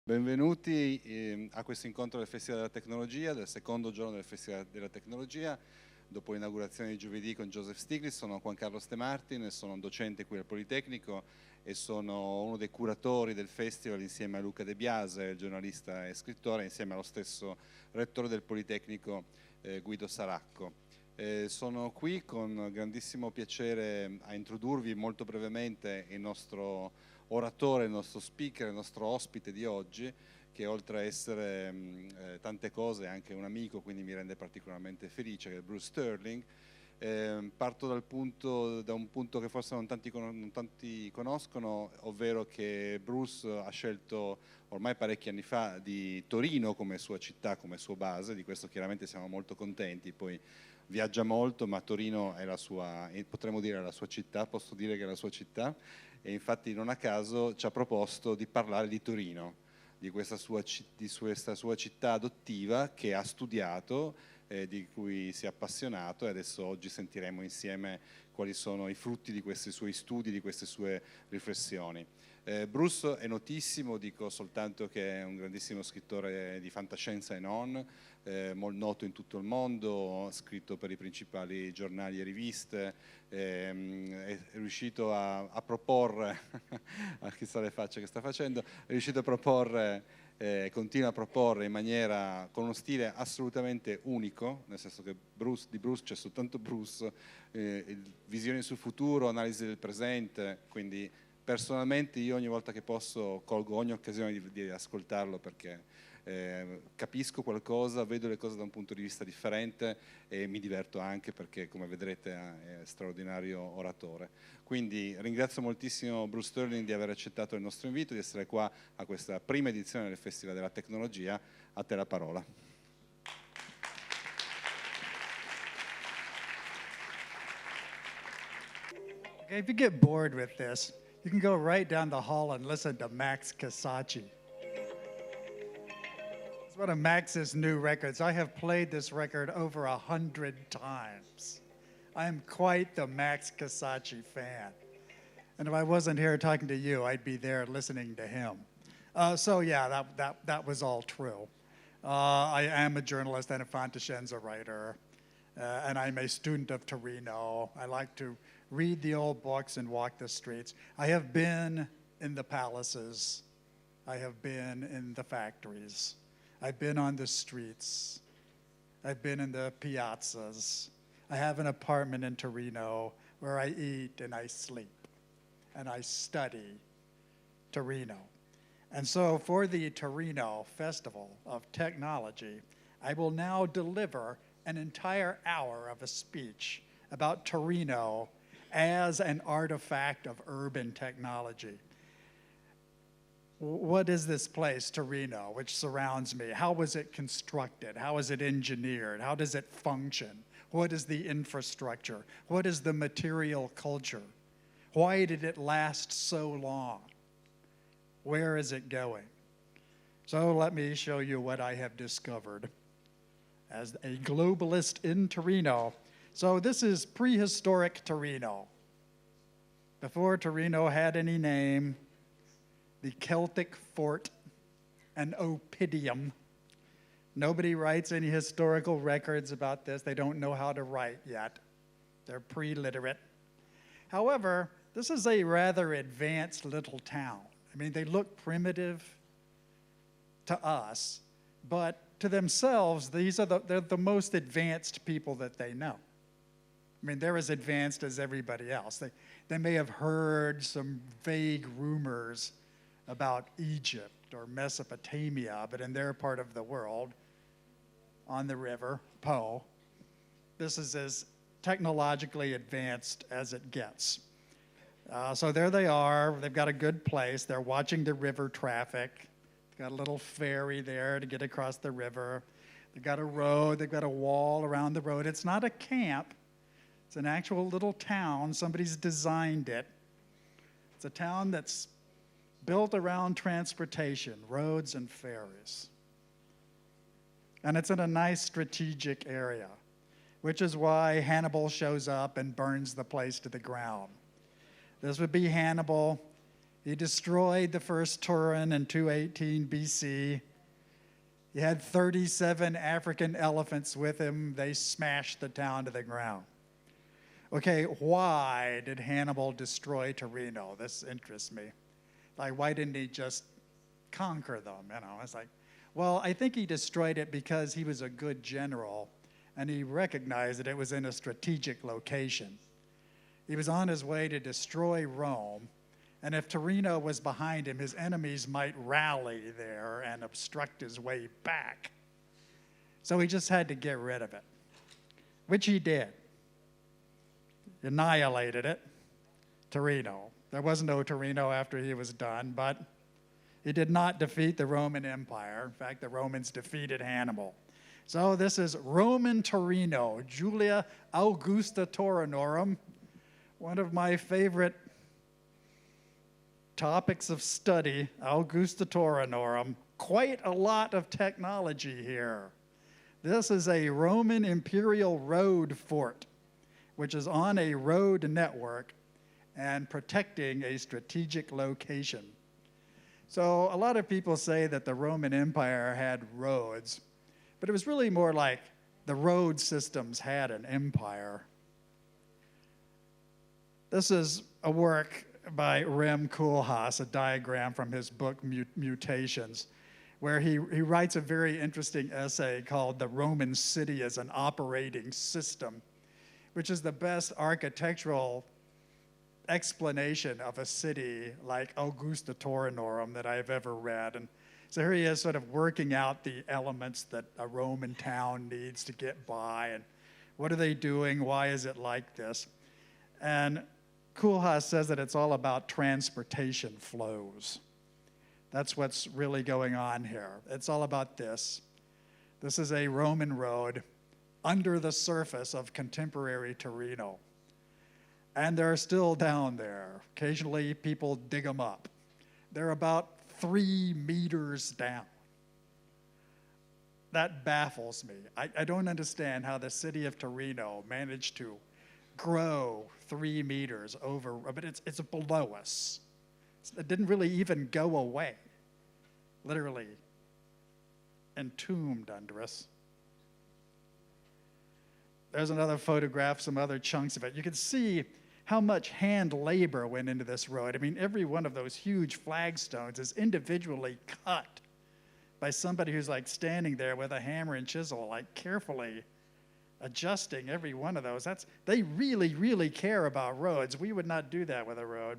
Benvenuti a questo incontro del Festival della Tecnologia, del secondo giorno del Festival della Tecnologia. Dopo l'inaugurazione di giovedì con Joseph Stiglitz, sono Juan Carlos De Martin, sono un docente qui al Politecnico e sono uno dei curatori del festival insieme a Luca De Biase, giornalista e scrittore, insieme allo stesso rettore del Politecnico Guido Saracco. Sono qui con grandissimo piacere a introdurvi molto brevemente il nostro oratore, il nostro speaker, il nostro ospite di oggi, che oltre a essere tante cose è anche un amico, quindi mi rende particolarmente felice, che è Bruce Sterling. Parto da un punto che forse non tanti conoscono, ovvero che Bruce ha scelto ormai parecchi anni fa di Torino come sua città, come sua base. Di questo chiaramente siamo molto contenti. Poi viaggia molto, ma Torino è la sua, potremmo dire la sua città, posso dire che è la sua città, e infatti non a caso ci ha proposto di parlare di Torino, di questa sua città adottiva che ha studiato, di cui si è appassionato, e adesso oggi sentiremo insieme quali sono i frutti di questi suoi studi, di queste sue riflessioni. Bruce è notissimo, dico soltanto che è un grandissimo scrittore di fantascienza e non, molto noto in tutto il mondo, ha scritto per i principali giornali e riviste, è riuscito a proporre, chissà le facce che sta facendo, è riuscito a proporre, continua a proporre in maniera, con uno stile assolutamente unico, nel senso che di Bruce c'è soltanto Bruce, visioni sul futuro, analisi del presente, quindi personalmente io ogni volta che posso colgo ogni occasione di ascoltarlo perché capisco qualcosa, vedo le cose da un punto di vista differente e mi diverto anche perché, come vedrete, è straordinario oratore. Quindi ringrazio moltissimo Bruce Sterling di aver accettato il nostro invito, di essere qua a questa prima edizione del Festival della Tecnologia. A te la parola. Okay, if you get bored with this, you can go right down the hall and listen to Max Casacci. It's one of Max's new records. I have played this record over 100 times. I am quite the Max Casacci fan. And if I wasn't here talking to you, I'd be there listening to him. So yeah, that was all true. I am a journalist and a fantascienza writer, and I'm a student of Torino. I like to read the old books and walk the streets. I have been in the palaces. I have been in the factories. I've been on the streets. I've been in the piazzas. I have an apartment in Torino where I eat and I sleep and I study Torino. And so for the Torino Festival of Technology, I will now deliver an entire hour of a speech about Torino as an artifact of urban technology. What is this place, Torino, which surrounds me? How was it constructed? How is it engineered? How does it function? What is the infrastructure? What is the material culture? Why did it last so long? Where is it going? So let me show you what I have discovered as a globalist in Torino. So this is prehistoric Torino. Before Torino had any name, the Celtic fort and oppidum. Nobody writes any historical records about this. They don't know how to write yet. They're pre-literate. However, this is a rather advanced little town. I mean, they look primitive to us, but to themselves, they're the most advanced people that they know. I mean, they're as advanced as everybody else. They may have heard some vague rumors about Egypt or Mesopotamia, but in their part of the world, on the river, Po, this is as technologically advanced as it gets. So there they are. They've got a good place. They're watching the river traffic. They've got a little ferry there to get across the river. They've got a road. They've got a wall around the road. It's not a camp. It's an actual little town. Somebody's designed it. It's a town that's built around transportation, roads and ferries. And it's in a nice strategic area, which is why Hannibal shows up and burns the place to the ground. This would be Hannibal. He destroyed the first Turin in 218 BC. He had 37 African elephants with him. They smashed the town to the ground. Okay, why did Hannibal destroy Torino? This interests me. Like, why didn't he just conquer them? You know, it's like, well, I think he destroyed it because he was a good general and he recognized that it was in a strategic location. He was on his way to destroy Rome, and if Torino was behind him, his enemies might rally there and obstruct his way back. So he just had to get rid of it, which he did. Annihilated it, Torino. There was no Torino after he was done, but he did not defeat the Roman Empire. In fact, the Romans defeated Hannibal. So this is Roman Torino, Julia Augusta Taurinorum, one of my favorite topics of study, Augusta Taurinorum. Quite a lot of technology here. This is a Roman imperial road fort, which is on a road network and protecting a strategic location. So a lot of people say that the Roman Empire had roads, but it was really more like the road systems had an empire. This is a work by Rem Koolhaas, a diagram from his book Mutations, where he writes a very interesting essay called The Roman City as an Operating System, which is the best architectural explanation of a city like Augusta Taurinorum that I've ever read. And so here he is sort of working out the elements that a Roman town needs to get by, and what are they doing, why is it like this? And Koolhaas says that it's all about transportation flows. That's what's really going on here. It's all about this. This is a Roman road under the surface of contemporary Torino. And they're still down there. Occasionally people dig them up. They're about 3 meters down. That baffles me. I don't understand how the city of Torino managed to grow 3 meters over, but it's below us. It didn't really even go away, literally entombed under us. There's another photograph, some other chunks of it. You can see how much hand labor went into this road. I mean, every one of those huge flagstones is individually cut by somebody who's like standing there with a hammer and chisel, like carefully adjusting every one of those. They really, really care about roads. We would not do that with a road.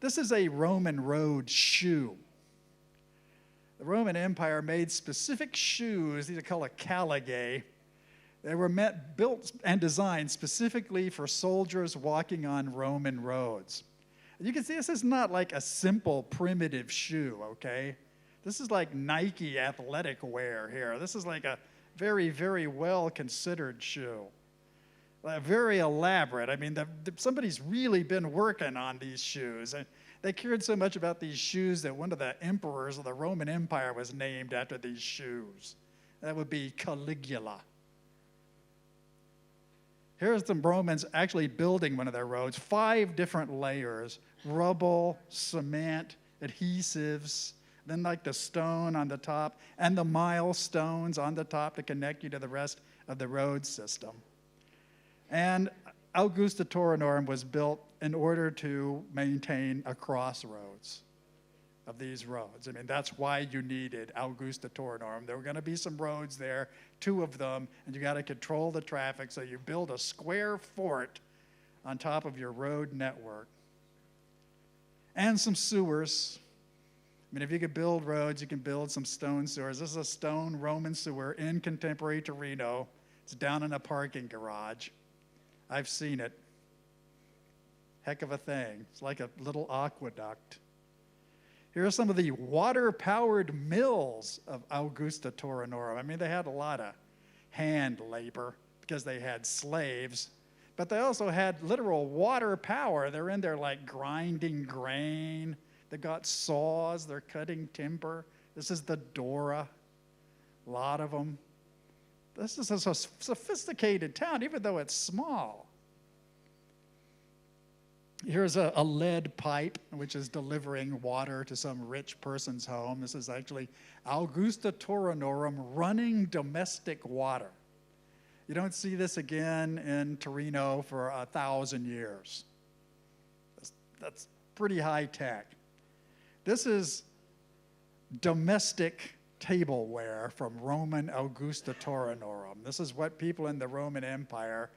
This is a Roman road shoe. The Roman Empire made specific shoes, these are called caligae. They were built and designed specifically for soldiers walking on Roman roads. You can see this is not like a simple primitive shoe, okay? This is like Nike athletic wear here. This is like a very, very well-considered shoe. Very elaborate. I mean, somebody's really been working on these shoes. They cared so much about these shoes that one of the emperors of the Roman Empire was named after these shoes. That would be Caligula. Here's the Romans actually building one of their roads, 5 different layers, rubble, cement, adhesives, then like the stone on the top, and the milestones on the top to connect you to the rest of the road system. And Augusta Taurinorum was built in order to maintain a crossroads of these roads. I mean, that's why you needed Augusta Taurinorum. There were going to be some roads there, 2 of them, and you got to control the traffic, so you build a square fort on top of your road network. And some sewers. I mean, if you could build roads, you can build some stone sewers. This is a stone Roman sewer in contemporary Torino. It's down in a parking garage. I've seen it. Heck of a thing. It's like a little aqueduct. Here are some of the water-powered mills of Augusta Taurinorum. I mean, they had a lot of hand labor because they had slaves, but they also had literal water power. They're in there like grinding grain. They got saws. They're cutting timber. This is the Dora. A lot of them. This is a sophisticated town, even though it's small. Here's a lead pipe, which is delivering water to some rich person's home. This is actually Augusta Torinorum running domestic water. You don't see this again in Torino for 1,000 years. That's pretty high tech. This is domestic tableware from Roman Augusta Torinorum. This is what people in the Roman Empire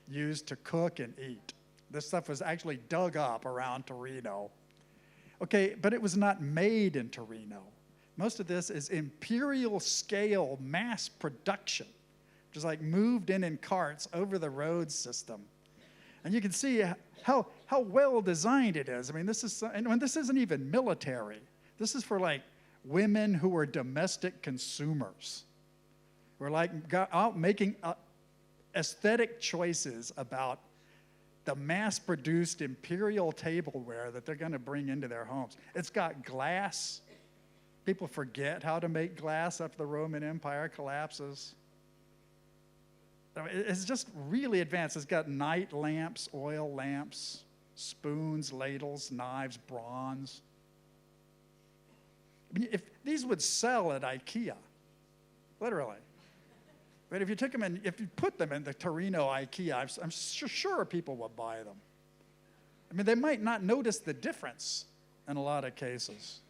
used to cook and eat. This stuff was actually dug up around Torino. Okay, but it was not made in Torino. Most of this is imperial scale mass production, just like moved in carts over the road system. And you can see how well designed it is. I mean, this isn't even military. This is for like women who are domestic consumers. Who are like out making aesthetic choices about the mass-produced imperial tableware that they're going to bring into their homes. It's got glass. People forget how to make glass after the Roman Empire collapses. It's just really advanced. It's got night lamps, oil lamps, spoons, ladles, knives, bronze. I mean, if these would sell at IKEA, literally. But if you took them in, if you put them in the Torino IKEA, I'm sure people would buy them. I mean, they might not notice the difference in a lot of cases.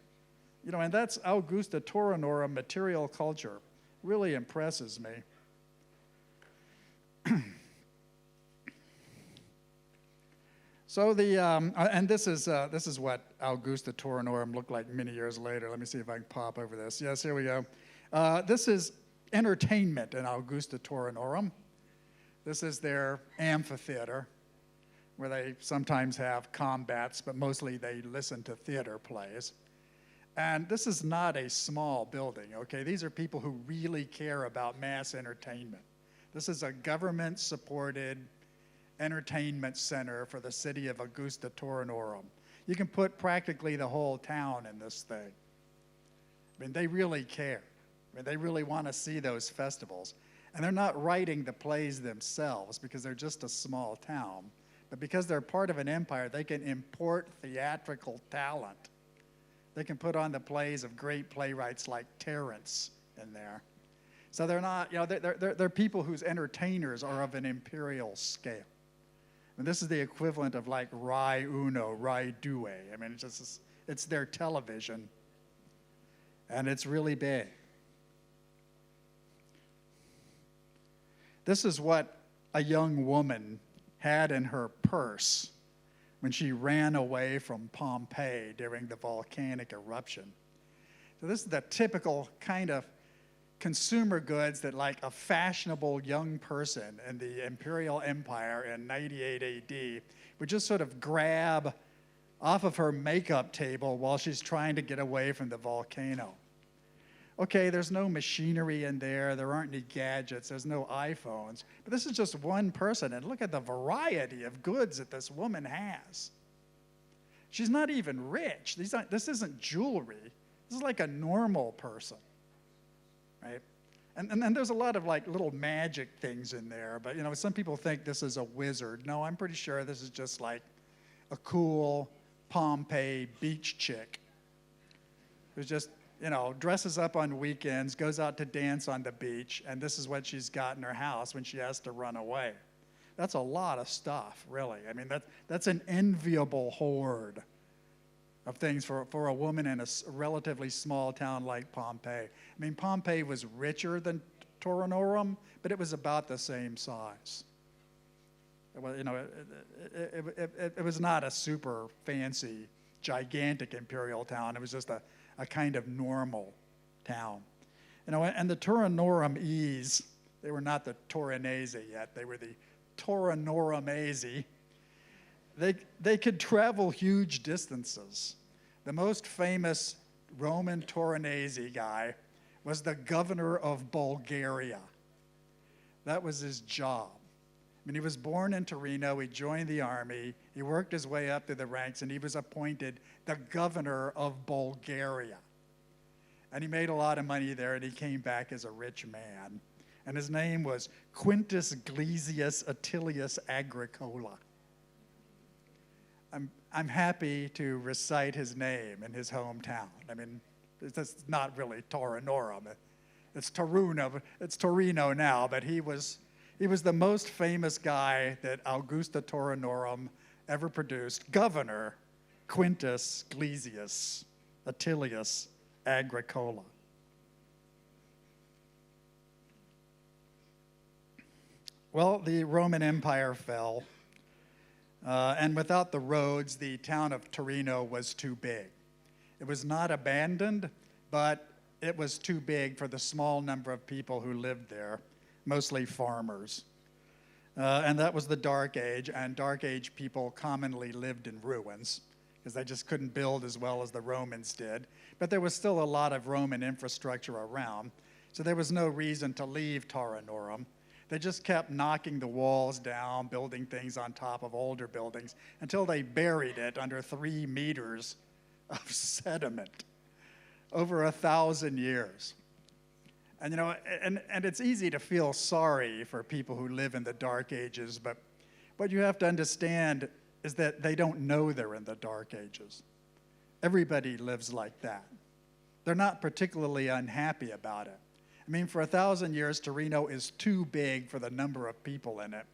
You know, and that's Augusta Torinorum material culture. Really impresses me. So and this is what Augusta Torinorum looked like many years later. Let me see if I can pop over this. Yes, here we go. This is entertainment in Augusta Torinorum. This is their amphitheater, where they sometimes have combats, but mostly they listen to theater plays. And this is not a small building, okay? These are people who really care about mass entertainment. This is a government-supported entertainment center for the city of Augusta Torinorum. You can put practically the whole town in this thing. I mean, they really care. I mean, they really want to see those festivals. And they're not writing the plays themselves because they're just a small town. But because they're part of an empire, they can import theatrical talent. They can put on the plays of great playwrights like Terence in there. So they're not, you know, they're people whose entertainers are of an imperial scale. And this is the equivalent of like Rai Uno, Rai Due. I mean, it's their television, and it's really big. This is what a young woman had in her purse when she ran away from Pompeii during the volcanic eruption. So this is the typical kind of consumer goods that like a fashionable young person in the imperial empire in 98 AD would just sort of grab off of her makeup table while she's trying to get away from the volcano. Okay, there's no machinery in there, there aren't any gadgets, there's no iPhones, but this is just one person, and look at the variety of goods that this woman has. She's not even rich. This isn't jewelry. This is like a normal person, right? And there's a lot of like little magic things in there, but you know, some people think this is a wizard. No, I'm pretty sure this is just like a cool Pompeii beach chick who's just, you know, dresses up on weekends, goes out to dance on the beach, and this is what she's got in her house when she has to run away. That's a lot of stuff, really. I mean, that's an enviable hoard of things for a woman in a relatively small town like Pompeii. I mean, Pompeii was richer than Torinorum, but it was about the same size. It was, you know, it was not a super fancy, gigantic imperial town. It was just a kind of normal town. You know, and the Torinorum-ese, they were not the Torinese yet, they were the Torinorum-ese. They could travel huge distances. The most famous Roman Torinese guy was the governor of Bulgaria. That was his job. I mean, he was born in Torino, he joined the army, he worked his way up through the ranks, and he was appointed the governor of Bulgaria. And he made a lot of money there, and he came back as a rich man. And his name was Quintus Glesius Attilius Agricola. I'm I'm happy to recite his name in his hometown. I mean, it's not really Torinorum. It's Torino now, but he was the most famous guy that Augusta Torinorum ever produced, Governor Quintus Glesius Attilius Agricola. Well, the Roman Empire fell, and without the roads, the town of Torino was too big. It was not abandoned, but it was too big for the small number of people who lived there, mostly farmers. And that was the Dark Age, and Dark Age people commonly lived in ruins because they just couldn't build as well as the Romans did. But there was still a lot of Roman infrastructure around, so there was no reason to leave Torinorum. They just kept knocking the walls down, building things on top of older buildings until they buried it under 3 meters of sediment over 1,000 years. And you know, and it's easy to feel sorry for people who live in the Dark Ages, but what you have to understand is that they don't know they're in the Dark Ages. Everybody lives like that. They're not particularly unhappy about it. I mean, for 1,000 years, Torino is too big for the number of people in it.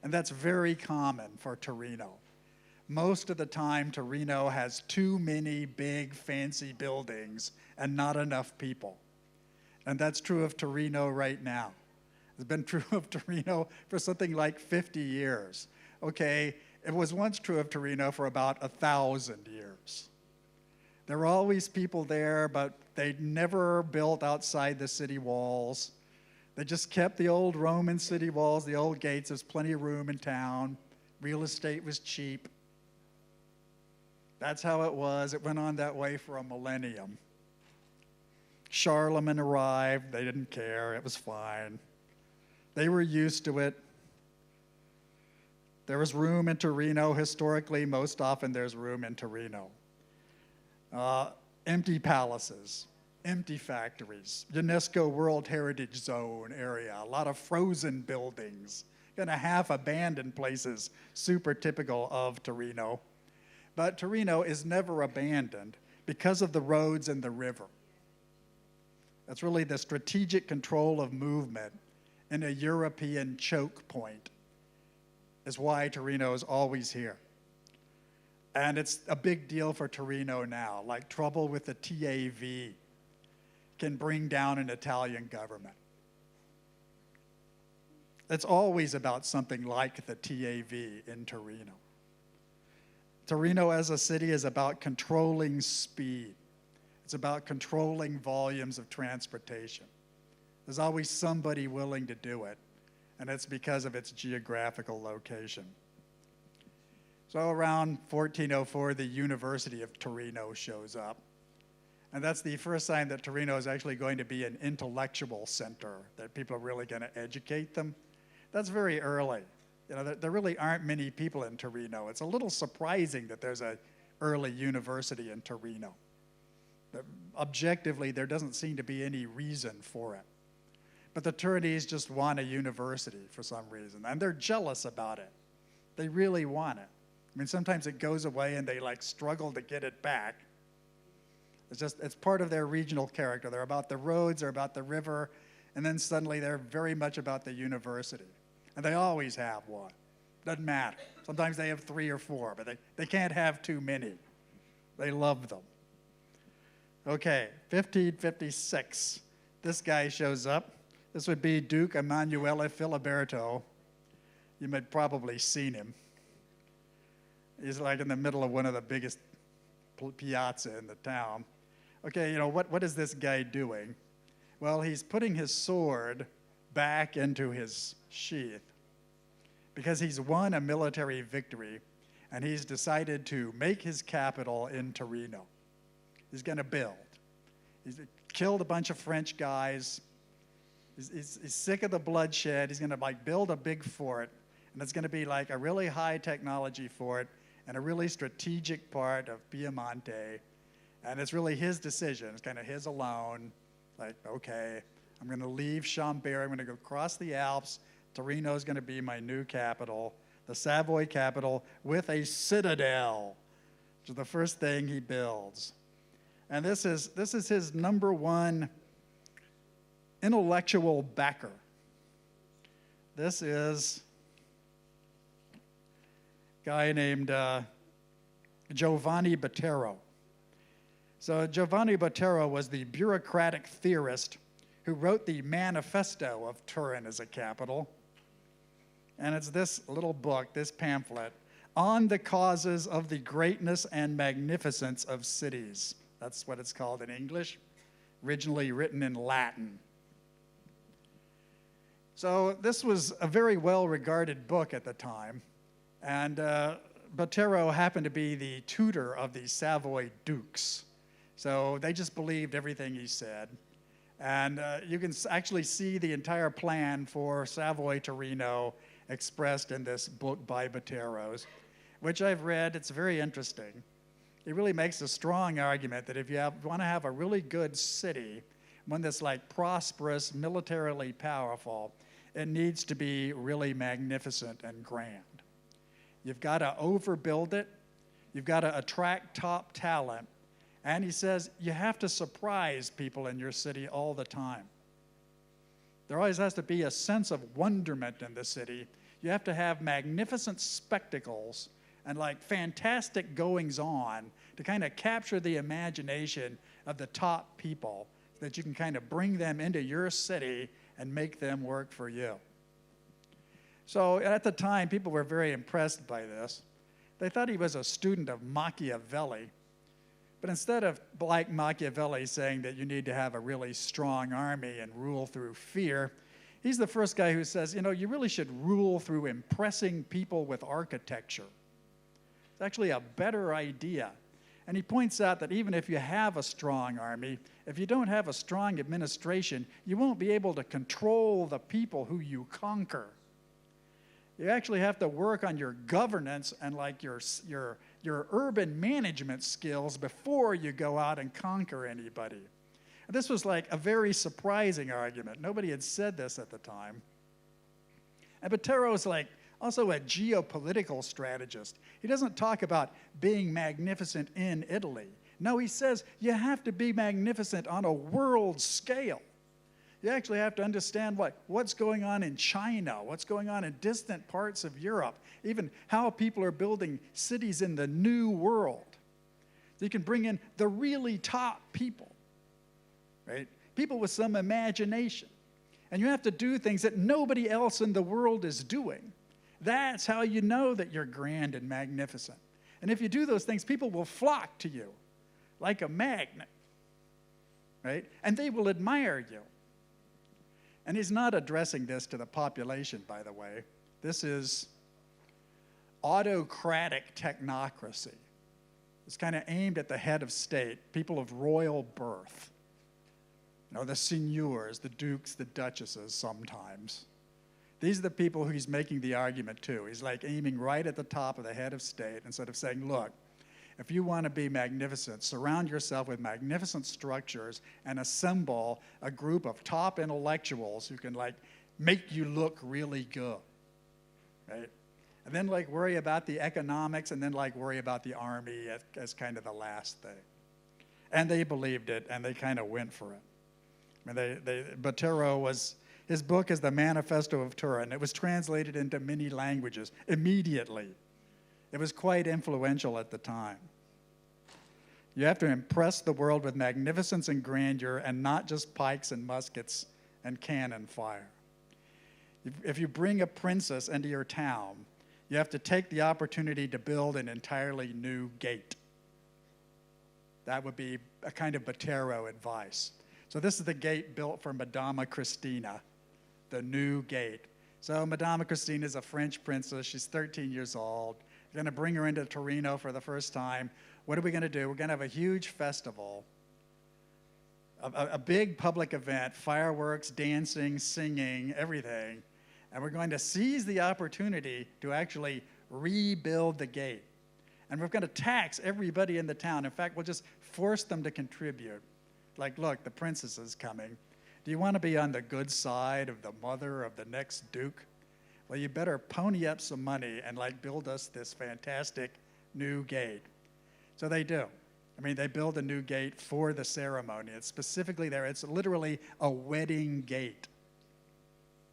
And that's very common for Torino. Most of the time, Torino has too many big, fancy buildings and not enough people. And that's true of Torino right now. It's been true of Torino for something like 50 years. Okay, it was once true of Torino for about 1,000 years. There were always people there, but they never built outside the city walls. They just kept the old Roman city walls, the old gates. There's plenty of room in town. Real estate was cheap. That's how it was. It went on that way for a millennium. Charlemagne arrived. They didn't care. It was fine. They were used to it. There was room in Torino. Historically, most often there's room in Torino. Empty palaces, empty factories, UNESCO World Heritage Zone area, a lot of frozen buildings, kind of half-abandoned places, super typical of Torino. But Torino is never abandoned because of the roads and the river. That's really the strategic control of movement in a European choke point is why Torino is always here. And it's a big deal for Torino now, like trouble with the TAV can bring down an Italian government. It's always about something like the TAV in Torino. Torino as a city is about controlling speed. It's about controlling volumes of transportation. There's always somebody willing to do it, and it's because of its geographical location. So around 1404, the University of Torino shows up. And that's the first sign that Torino is actually going to be an intellectual center, that people are really going to educate them. That's very early. You know, there really aren't many people in Torino. It's a little surprising that there's an early university in Torino. But objectively, there doesn't seem to be any reason for it. But the Torinese just want a university for some reason, and they're jealous about it. They really want it. I mean, sometimes it goes away and they like struggle to get it back. It's part of their regional character. They're about the roads, they're about the river, and then suddenly they're very much about the university. And they always have one. Doesn't matter. Sometimes they have 3 or 4, but they can't have too many. They love them. Okay, 1556. This guy shows up. This would be Duke Emanuele Filiberto. You might probably seen him. He's like in the middle of one of the biggest piazza in the town. Okay, you know, what is this guy doing? Well, he's putting his sword back into his sheath because he's won a military victory and he's decided to make his capital in Torino. He's going to build. He's killed a bunch of French guys. He's sick of the bloodshed. He's going to like build a big fort, and it's going to be like a really high technology fort and a really strategic part of Piemonte. And it's really his decision. It's kind of his alone. Like, okay, I'm going to leave Chambéry. I'm going to go across the Alps. Torino is going to be my new capital. the Savoy capital, with a citadel, which is the first thing he builds. And this is his number one intellectual backer. This is a guy named Giovanni Botero. So Giovanni Botero was the bureaucratic theorist who wrote the Manifesto of Turin as a capital. And it's this little book, this pamphlet, on the causes of the greatness and magnificence of cities. That's what it's called in English, originally written in Latin. So this was a very well-regarded book at the time. And Botero happened to be the tutor of the Savoy dukes. So they just believed everything he said. And you can actually see the entire plan for Savoy Torino expressed in this book by Botero's, which I've read. It's very interesting. He really makes a strong argument that if you want to have a really good city, one that's like prosperous, militarily powerful, it needs to be really magnificent and grand. You've got to overbuild it. You've got to attract top talent. And he says you have to surprise people in your city all the time. There always has to be a sense of wonderment in the city. You have to have magnificent spectacles and like fantastic goings-on to kind of capture the imagination of the top people so that you can kind of bring them into your city and make them work for you. So at the time, people were very impressed by this. They thought he was a student of Machiavelli. But instead of, like Machiavelli, saying that you need to have a really strong army and rule through fear, he's the first guy who says, you know, you really should rule through impressing people with architecture. It's actually a better idea. And he points out that even if you have a strong army, if you don't have a strong administration, you won't be able to control the people who you conquer. You actually have to work on your governance and like your urban management skills before you go out and conquer anybody. And this was like a very surprising argument. Nobody had said this at the time. And Botero is like also a geopolitical strategist. He doesn't talk about being magnificent in Italy. No, he says you have to be magnificent on a world scale. You actually have to understand what's going on in China, what's going on in distant parts of Europe, even how people are building cities in the new world. So you can bring in the really top people, right? People with some imagination. And you have to do things that nobody else in the world is doing. That's how you know that you're grand and magnificent. And if you do those things, people will flock to you like a magnet, right? And they will admire you. And he's not addressing this to the population, by the way. This is autocratic technocracy. It's kind of aimed at the head of state, people of royal birth. You know, the seigneurs, the dukes, the duchesses sometimes. These are the people who he's making the argument to. He's like aiming right at the top of the head of state instead of saying, look, if you want to be magnificent, surround yourself with magnificent structures and assemble a group of top intellectuals who can like make you look really good, right? And then like worry about the economics and then like worry about the army as kind of the last thing. And they believed it and they kind of went for it. I mean, Botero his book is the Manifesto of Turin. It was translated into many languages immediately. It was quite influential at the time. You have to impress the world with magnificence and grandeur and not just pikes and muskets and cannon fire. If you bring a princess into your town, you have to take the opportunity to build an entirely new gate. That would be a kind of Botero advice. So this is the gate built for Madama Cristina, the new gate. So Madama Cristina is a French princess. She's 13 years old. We're going to bring her into Torino for the first time. What are we going to do? We're going to have a huge festival, a big public event, fireworks, dancing, singing, everything. And we're going to seize the opportunity to actually rebuild the gate. And we're going to tax everybody in the town. In fact, we'll just force them to contribute. Like, look, the princess is coming. Do you want to be on the good side of the mother of the next duke? Well, you better pony up some money and like build us this fantastic new gate. So they do. I mean, they build a new gate for the ceremony. It's specifically there. It's literally a wedding gate,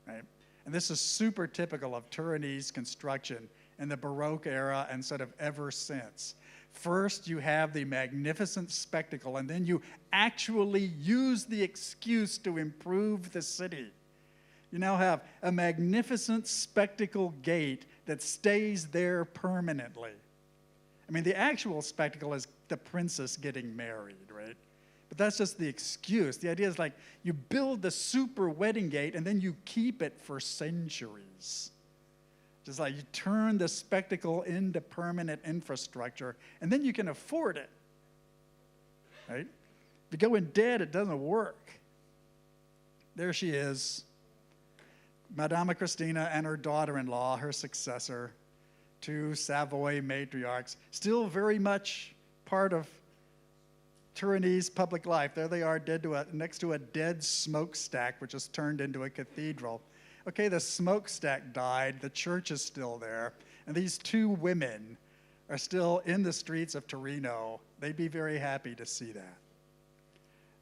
right? And this is super typical of Turinese construction in the Baroque era and sort of ever since. First, you have the magnificent spectacle, and then you actually use the excuse to improve the city. You now have a magnificent spectacle gate that stays there permanently. I mean, the actual spectacle is the princess getting married, right? But that's just the excuse. The idea is like you build the super wedding gate and then you keep it for centuries. Just like you turn the spectacle into permanent infrastructure and then you can afford it, right? If you go in debt, it doesn't work. There she is, Madama Cristina and her daughter-in-law, her successor, two Savoy matriarchs, still very much part of Turinese public life. There they are, next to a dead smokestack, which is turned into a cathedral. Okay, the smokestack died, the church is still there, and these two women are still in the streets of Torino. They'd be very happy to see that.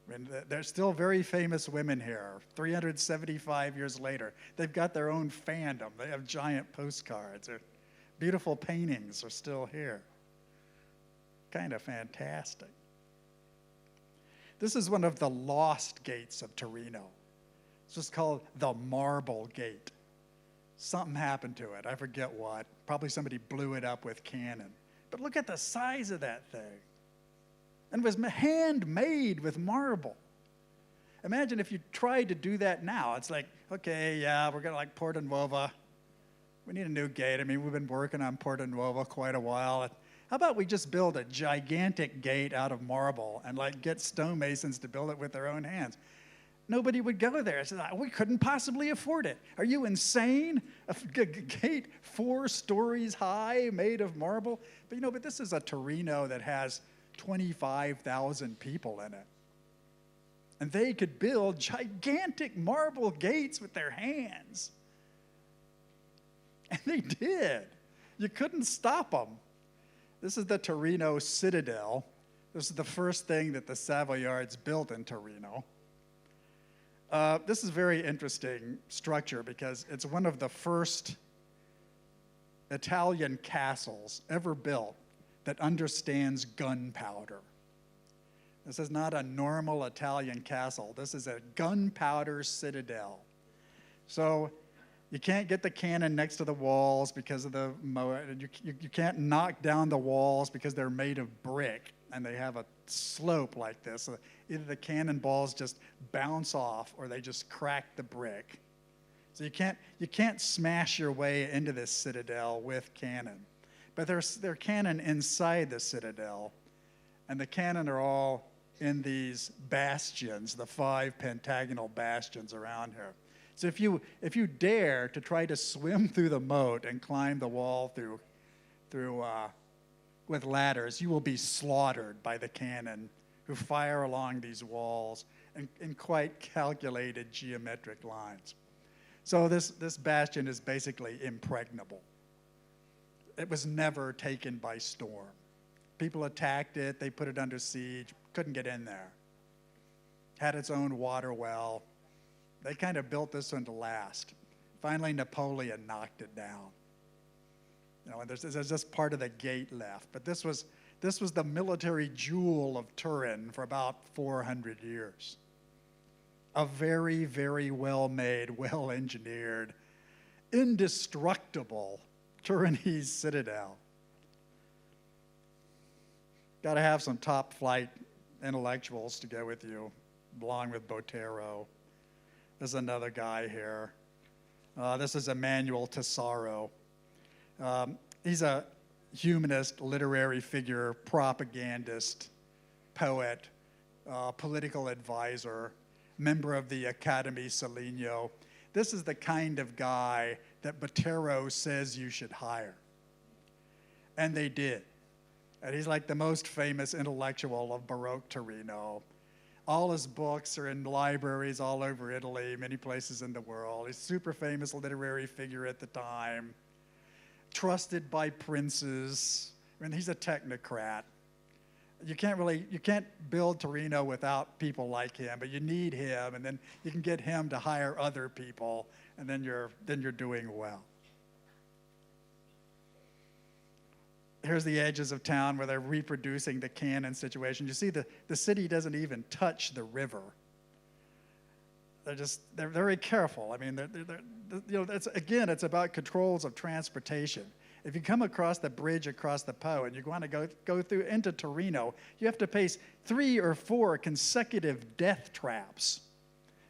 I mean, they're still very famous women here, 375 years later. They've got their own fandom. They have giant postcards. Their beautiful paintings are still here. Kind of fantastic. This is one of the lost gates of Torino. It's just called the Marble Gate. Something happened to it. I forget what. Probably somebody blew it up with cannon. But look at the size of that thing. And it was handmade with marble. Imagine if you tried to do that now. It's like, okay, yeah, we're going to like Porta Nuova. We need a new gate. I mean, we've been working on Porta Nuova quite a while. How about we just build a gigantic gate out of marble and like get stonemasons to build it with their own hands? Nobody would go there. It's like, we couldn't possibly afford it. Are you insane? A gate 4 stories high made of marble? But but this is a Torino that has 25,000 people in it. And they could build gigantic marble gates with their hands. And they did. You couldn't stop them. This is the Torino Citadel. This is the first thing that the Savoyards built in Torino. This is a very interesting structure because it's one of the first Italian castles ever built that understands gunpowder. This is not a normal Italian castle. This is a gunpowder citadel. So you can't get the cannon next to the walls because of you can't knock down the walls because they're made of brick and they have a slope like this. So either the cannonballs just bounce off or they just crack the brick. So you can't smash your way into this citadel with cannon. But there's cannon inside the citadel, and the cannon are all in these bastions, the 5 pentagonal bastions around here. So if you dare to try to swim through the moat and climb the wall with ladders, you will be slaughtered by the cannon who fire along these walls in quite calculated geometric lines. So this bastion is basically impregnable. It was never taken by storm. People attacked it, they put it under siege, couldn't get in there. Had its own water well. They kind of built this one to last. Finally, Napoleon knocked it down. And there's just part of the gate left. But this was the military jewel of Turin for about 400 years. A very, very well-made, well-engineered, indestructible Turinese citadel. Got to have some top-flight intellectuals to go with you, along with Botero. There's another guy here. This is Emmanuel Tesoro. He's a humanist, literary figure, propagandist, poet, political advisor, member of the Academy Celino. This is the kind of guy that Botero says you should hire. And they did. And he's like the most famous intellectual of Baroque Torino. All his books are in libraries all over Italy, many places in the world. He's a super famous literary figure at the time, trusted by princes. I mean, he's a technocrat. You can't build Torino without people like him, but you need him, and then you can get him to hire other people, and then you're doing well. Here's the edges of town where they're reproducing the cannon situation. You see the city doesn't even touch the river. They're very careful. I mean, it's about controls of transportation. If you come across the bridge across the Po and you want to go through into Torino, you have to face 3 or 4 consecutive death traps.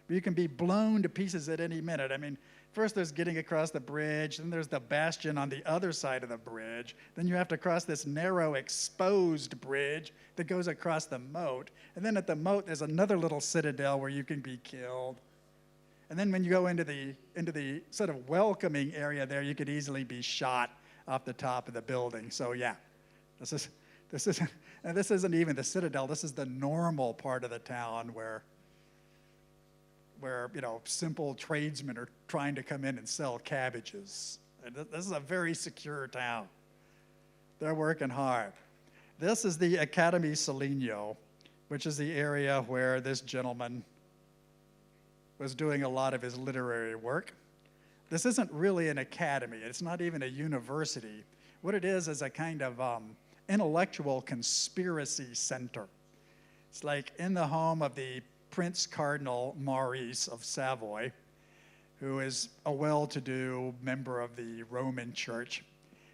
You can be blown to pieces at any minute. I mean, first there's getting across the bridge, then there's the bastion on the other side of the bridge, then you have to cross this narrow exposed bridge that goes across the moat, and then at the moat there's another little citadel where you can be killed. And then when you go into the sort of welcoming area there, you could easily be shot off the top of the building. So yeah, this isn't even the citadel. This is the normal part of the town where simple tradesmen are trying to come in and sell cabbages. And this is a very secure town. They're working hard. This is the Academy Celino, which is the area where this gentleman was doing a lot of his literary work. This isn't really an academy. It's not even a university. What it is a kind of intellectual conspiracy center. It's like in the home of the Prince Cardinal Maurice of Savoy, who is a well-to-do member of the Roman Church.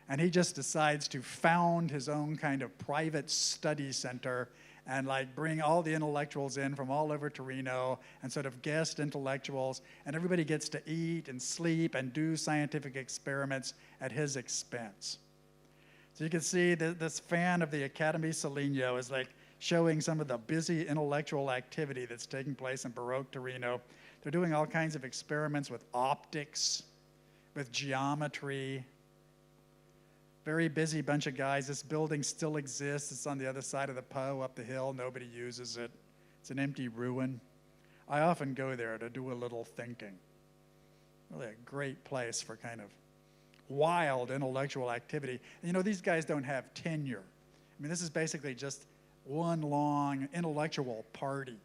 And he just decides to found his own kind of private study center and like bring all the intellectuals in from all over Torino and sort of guest intellectuals, and everybody gets to eat and sleep and do scientific experiments at his expense. So you can see that this fan of the Academy Celino is like showing some of the busy intellectual activity that's taking place in Baroque Torino. They're doing all kinds of experiments with optics, with geometry. Very busy bunch of guys. This building still exists. It's on the other side of the Po, up the hill. Nobody uses it. It's an empty ruin. I often go there to do a little thinking. Really a great place for kind of wild intellectual activity. And these guys don't have tenure. I mean, this is basically just one long intellectual party.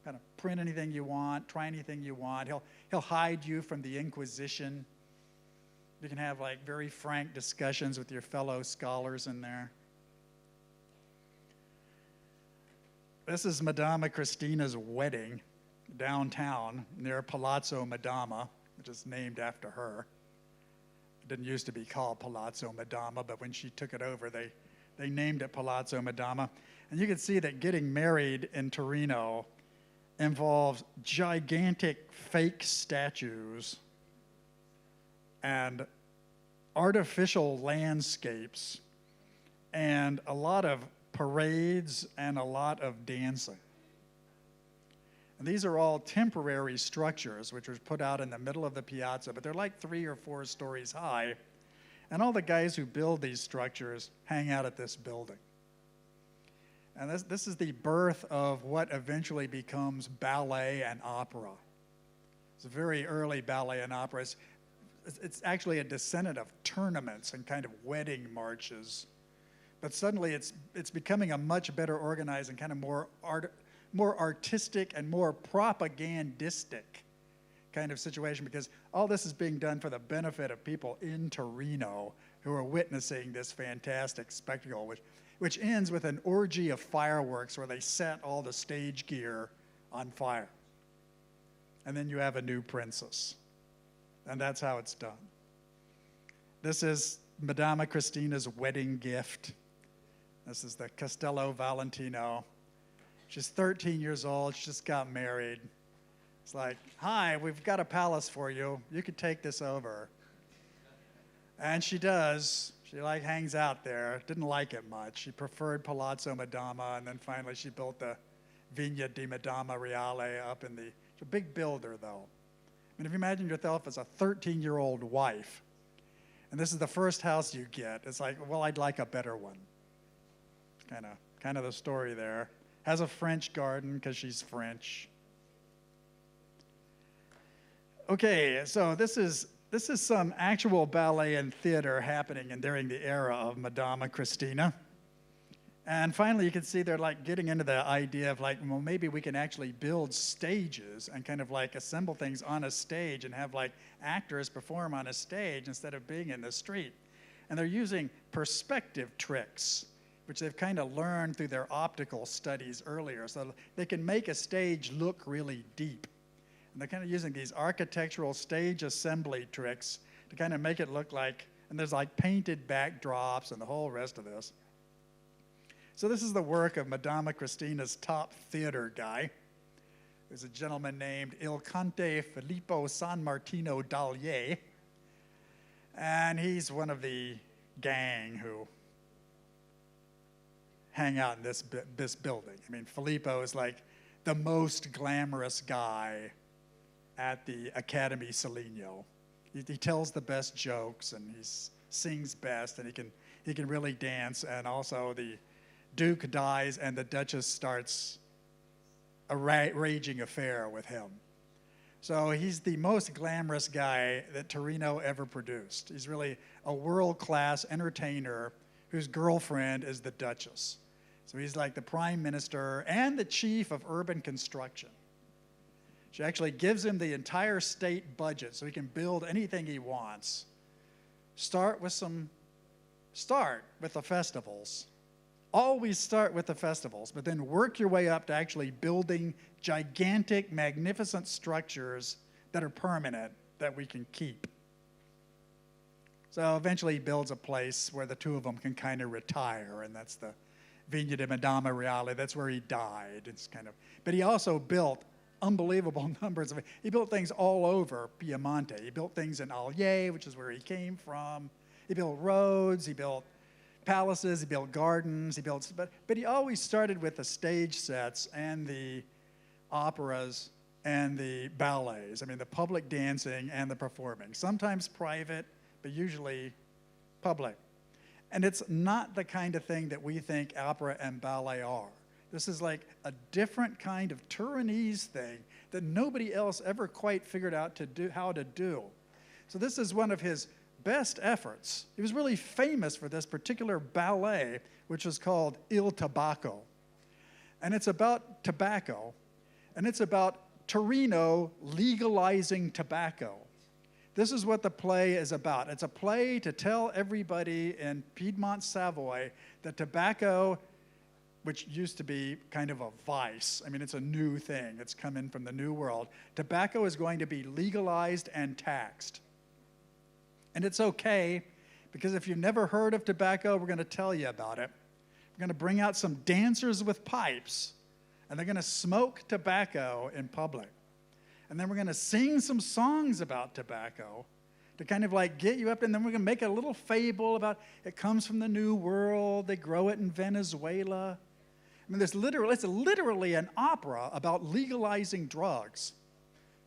Kind of print anything you want, try anything you want. He'll hide you from the Inquisition. You can have like very frank discussions with your fellow scholars in there. This is Madama Christina's wedding downtown near Palazzo Madama, which is named after her. It didn't used to be called Palazzo Madama, but when she took it over, they named it Palazzo Madama. And you can see that getting married in Torino involves gigantic fake statues and artificial landscapes and a lot of parades and a lot of dancing. And these are all temporary structures which were put out in the middle of the piazza, but they're like 3 or 4 stories high. And all the guys who build these structures hang out at this building. And this is the birth of what eventually becomes ballet and opera. It's a very early ballet and opera. It's actually a descendant of tournaments and kind of wedding marches. But suddenly it's becoming a much better organized and kind of more artistic and more propagandistic kind of situation, because all this is being done for the benefit of people in Torino who are witnessing this fantastic spectacle, which ends with an orgy of fireworks where they set all the stage gear on fire. And then you have a new princess. And that's how it's done. This is Madama Christina's wedding gift. This is the Castello Valentino. She's 13 years old. She just got married. It's like, hi, we've got a palace for you. You could take this over. And she does. She hangs out there. Didn't like it much. She preferred Palazzo Madama, and then finally she built the Vigna di Madama Reale up in the... She's a big builder, though. I mean, if you imagine yourself as a 13-year-old wife, and this is the first house you get, it's like, well, I'd like a better one. Kind of the story there. has a French garden because she's French. Okay, so this is some actual ballet and theater happening during the era of Madama Cristina. And finally, you can see they're like getting into the idea of like, well, maybe we can actually build stages and kind of like assemble things on a stage and have like actors perform on a stage instead of being in the street. And they're using perspective tricks, which they've kind of learned through their optical studies earlier. So they can make a stage look really deep. And they're kind of using these architectural stage assembly tricks to kind of make it look like, and there's like painted backdrops and the whole rest of this. So this is the work of Madama Cristina's top theater guy. There's a gentleman named Il Conte Filippo San Martino d'Allier. And he's one of the gang who hang out in this building. I mean, Filippo is like the most glamorous guy at the Academy Celino. He tells the best jokes and he sings best and he can really dance. And also the Duke dies and the Duchess starts a raging affair with him. So he's the most glamorous guy that Torino ever produced. He's really a world-class entertainer whose girlfriend is the Duchess. So he's like the prime minister and the chief of urban construction. She actually gives him the entire state budget so he can build anything he wants. Start with the festivals. Always start with the festivals, but then work your way up to actually building gigantic, magnificent structures that are permanent, that we can keep. So eventually he builds a place where the two of them can kind of retire, and that's the Vigna di Madama Reale. That's where he died. But he also built unbelievable numbers of it. He built things all over Piemonte. He built things in Allier, which is where he came from. He built roads, he built palaces, he built gardens, but he always started with the stage sets and the operas and the ballets. I mean, the public dancing and the performing. Sometimes private, but usually public. And it's not the kind of thing that we think opera and ballet are. This is like a different kind of Torinese thing that nobody else ever quite figured out how to do. So this is one of his best efforts. He was really famous for this particular ballet, which was called Il Tabacco. And it's about tobacco, and it's about Torino legalizing tobacco. This is what the play is about. It's a play to tell everybody in Piedmont, Savoy, that tobacco, which used to be kind of a vice, I mean, it's a new thing. It's come in from the New World. Tobacco is going to be legalized and taxed. And it's okay, because if you've never heard of tobacco, we're going to tell you about it. We're going to bring out some dancers with pipes, and they're going to smoke tobacco in public. And then we're going to sing some songs about tobacco to kind of like get you up, and then we're going to make a little fable about it comes from the New World, they grow it in Venezuela. I mean, it's literally an opera about legalizing drugs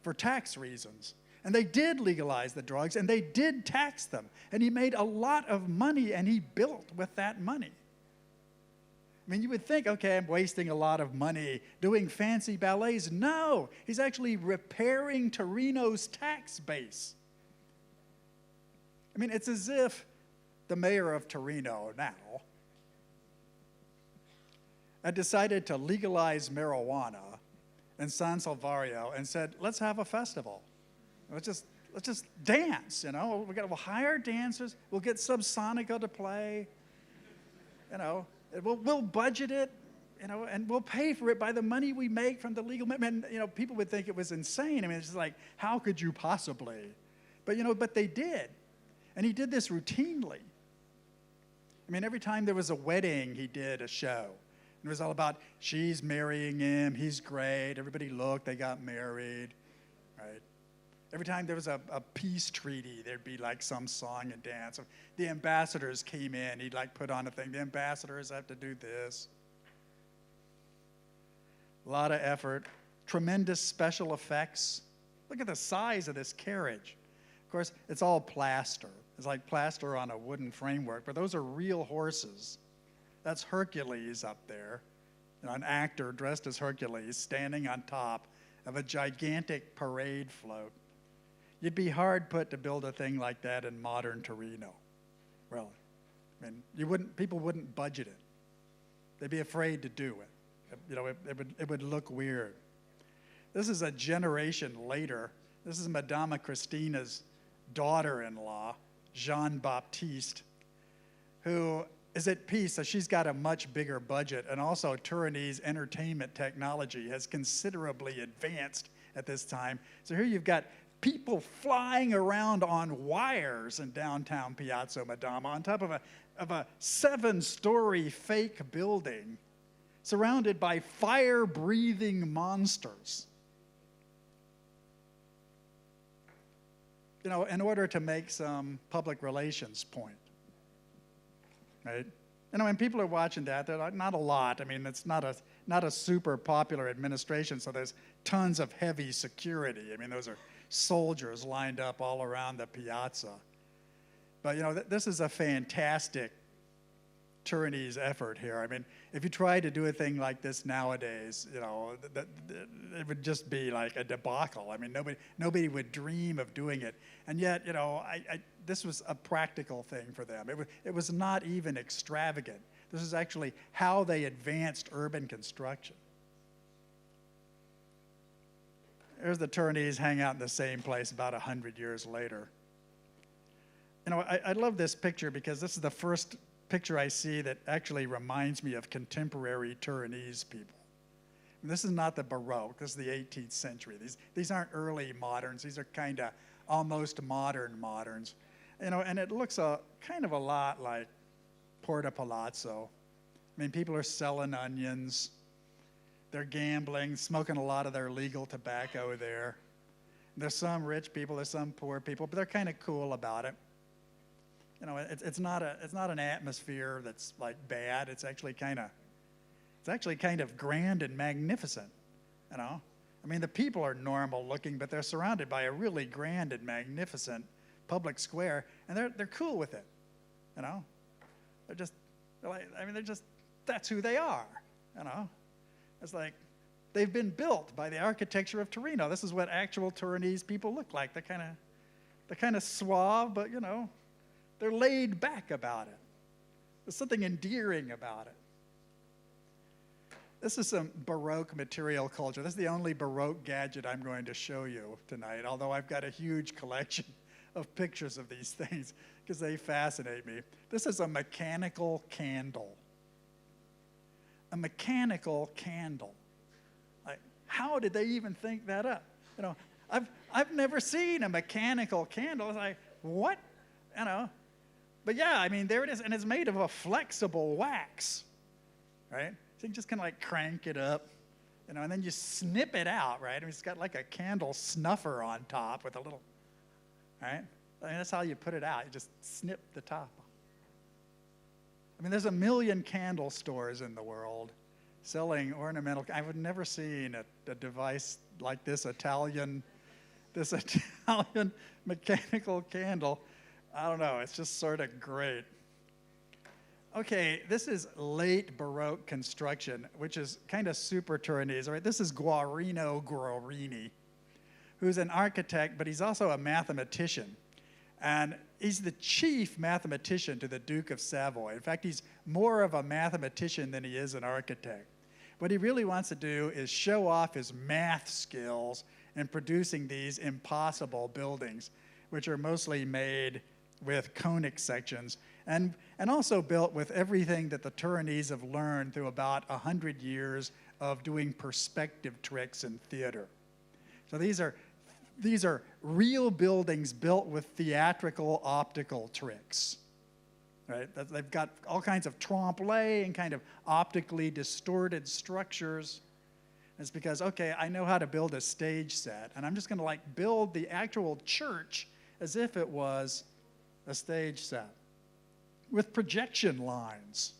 for tax reasons. And they did legalize the drugs, and they did tax them. And he made a lot of money, and he built with that money. I mean, you would think, okay, I'm wasting a lot of money doing fancy ballets. No, he's actually repairing Torino's tax base. I mean, it's as if the mayor of Torino now had decided to legalize marijuana in San Salvario and said, let's have a festival. Let's just dance, you know. We'll hire dancers. We'll get Subsonica to play. You know, we'll budget it, you know, and we'll pay for it by the money we make from the legal. I mean, you know, people would think it was insane. I mean, it's just like, how could you possibly? But they did, and he did this routinely. I mean, every time there was a wedding, he did a show. It was all about she's marrying him. He's great. Everybody looked. They got married, right? Every time there was a peace treaty, there'd be like some song and dance. The ambassadors came in, he'd like put on a thing. The ambassadors have to do this. A lot of effort, tremendous special effects. Look at the size of this carriage. Of course, it's all plaster. It's like plaster on a wooden framework, but those are real horses. That's Hercules up there. an actor dressed as Hercules standing on top of a gigantic parade float. You'd be hard put to build a thing like that in modern Torino, really. I mean, people wouldn't budget it. They'd be afraid to do it. You know, it would look weird. This is a generation later. This is Madama Christina's daughter-in-law, Jean-Baptiste, who is at peace, so she's got a much bigger budget, and also Turinese entertainment technology has considerably advanced at this time. So here you've got people flying around on wires in downtown Piazza Madama on top of a 7-story fake building surrounded by fire-breathing monsters. You know, in order to make some public relations point, right? You know, when people are watching that, they're like, not a lot. I mean, it's not a super popular administration, so there's tons of heavy security. I mean, those are soldiers lined up all around the piazza. But, you know, this is a fantastic Turinese effort here. I mean, if you try to do a thing like this nowadays, you know, it would just be like a debacle. I mean, nobody would dream of doing it. And yet, you know, this was a practical thing for them. It was not even extravagant. This is actually how they advanced urban construction. There's the Turinese hang out in the same place about 100 years later. You know, I love this picture because this is the first picture I see that actually reminds me of contemporary Turinese people. And this is not the Baroque, this is the 18th century. These aren't early moderns, these are kind of almost modern moderns. You know, and it looks kind of a lot like Porta Palazzo. I mean, people are selling onions, they're gambling, smoking a lot of their legal tobacco there. There's some rich people, there's some poor people, but they're kind of cool about it. You know, it's not an atmosphere that's like bad. It's actually kind of grand and magnificent. You know, I mean, the people are normal looking, but they're surrounded by a really grand and magnificent public square, and they're cool with it. You know, that's who they are. You know, it's like they've been built by the architecture of Torino. This is what actual Turinese people look like. They're kind of suave, but you know, they're laid back about it. There's something endearing about it. This is some Baroque material culture. This is the only Baroque gadget I'm going to show you tonight, although I've got a huge collection of pictures of these things because they fascinate me. This is a mechanical candle. A mechanical candle. Like, how did they even think that up? You know, I've never seen a mechanical candle. It's like, what? You know. But yeah, I mean, there it is, and it's made of a flexible wax, right? So you can just kind of like crank it up, you know, and then you snip it out, right? I mean, it's got like a candle snuffer on top with a little, right? I mean, that's how you put it out. You just snip the top. I mean, there's 1 million candle stores in the world selling ornamental. I've never seen a device like this Italian mechanical candle. I don't know, it's just sort of great. Okay, this is late Baroque construction, which is kind of super Turinese, right? This is Guarino Guarini, who's an architect, but he's also a mathematician. And he's the chief mathematician to the Duke of Savoy. In fact, he's more of a mathematician than he is an architect. What he really wants to do is show off his math skills in producing these impossible buildings, which are mostly made with conic sections, and also built with everything that the Turinese have learned through about 100 years of doing perspective tricks in theater. So these are real buildings built with theatrical optical tricks, right? They've got all kinds of trompe-l'oeil and kind of optically distorted structures. It's because, okay, I know how to build a stage set, and I'm just going to like build the actual church as if it was a stage set with projection lines,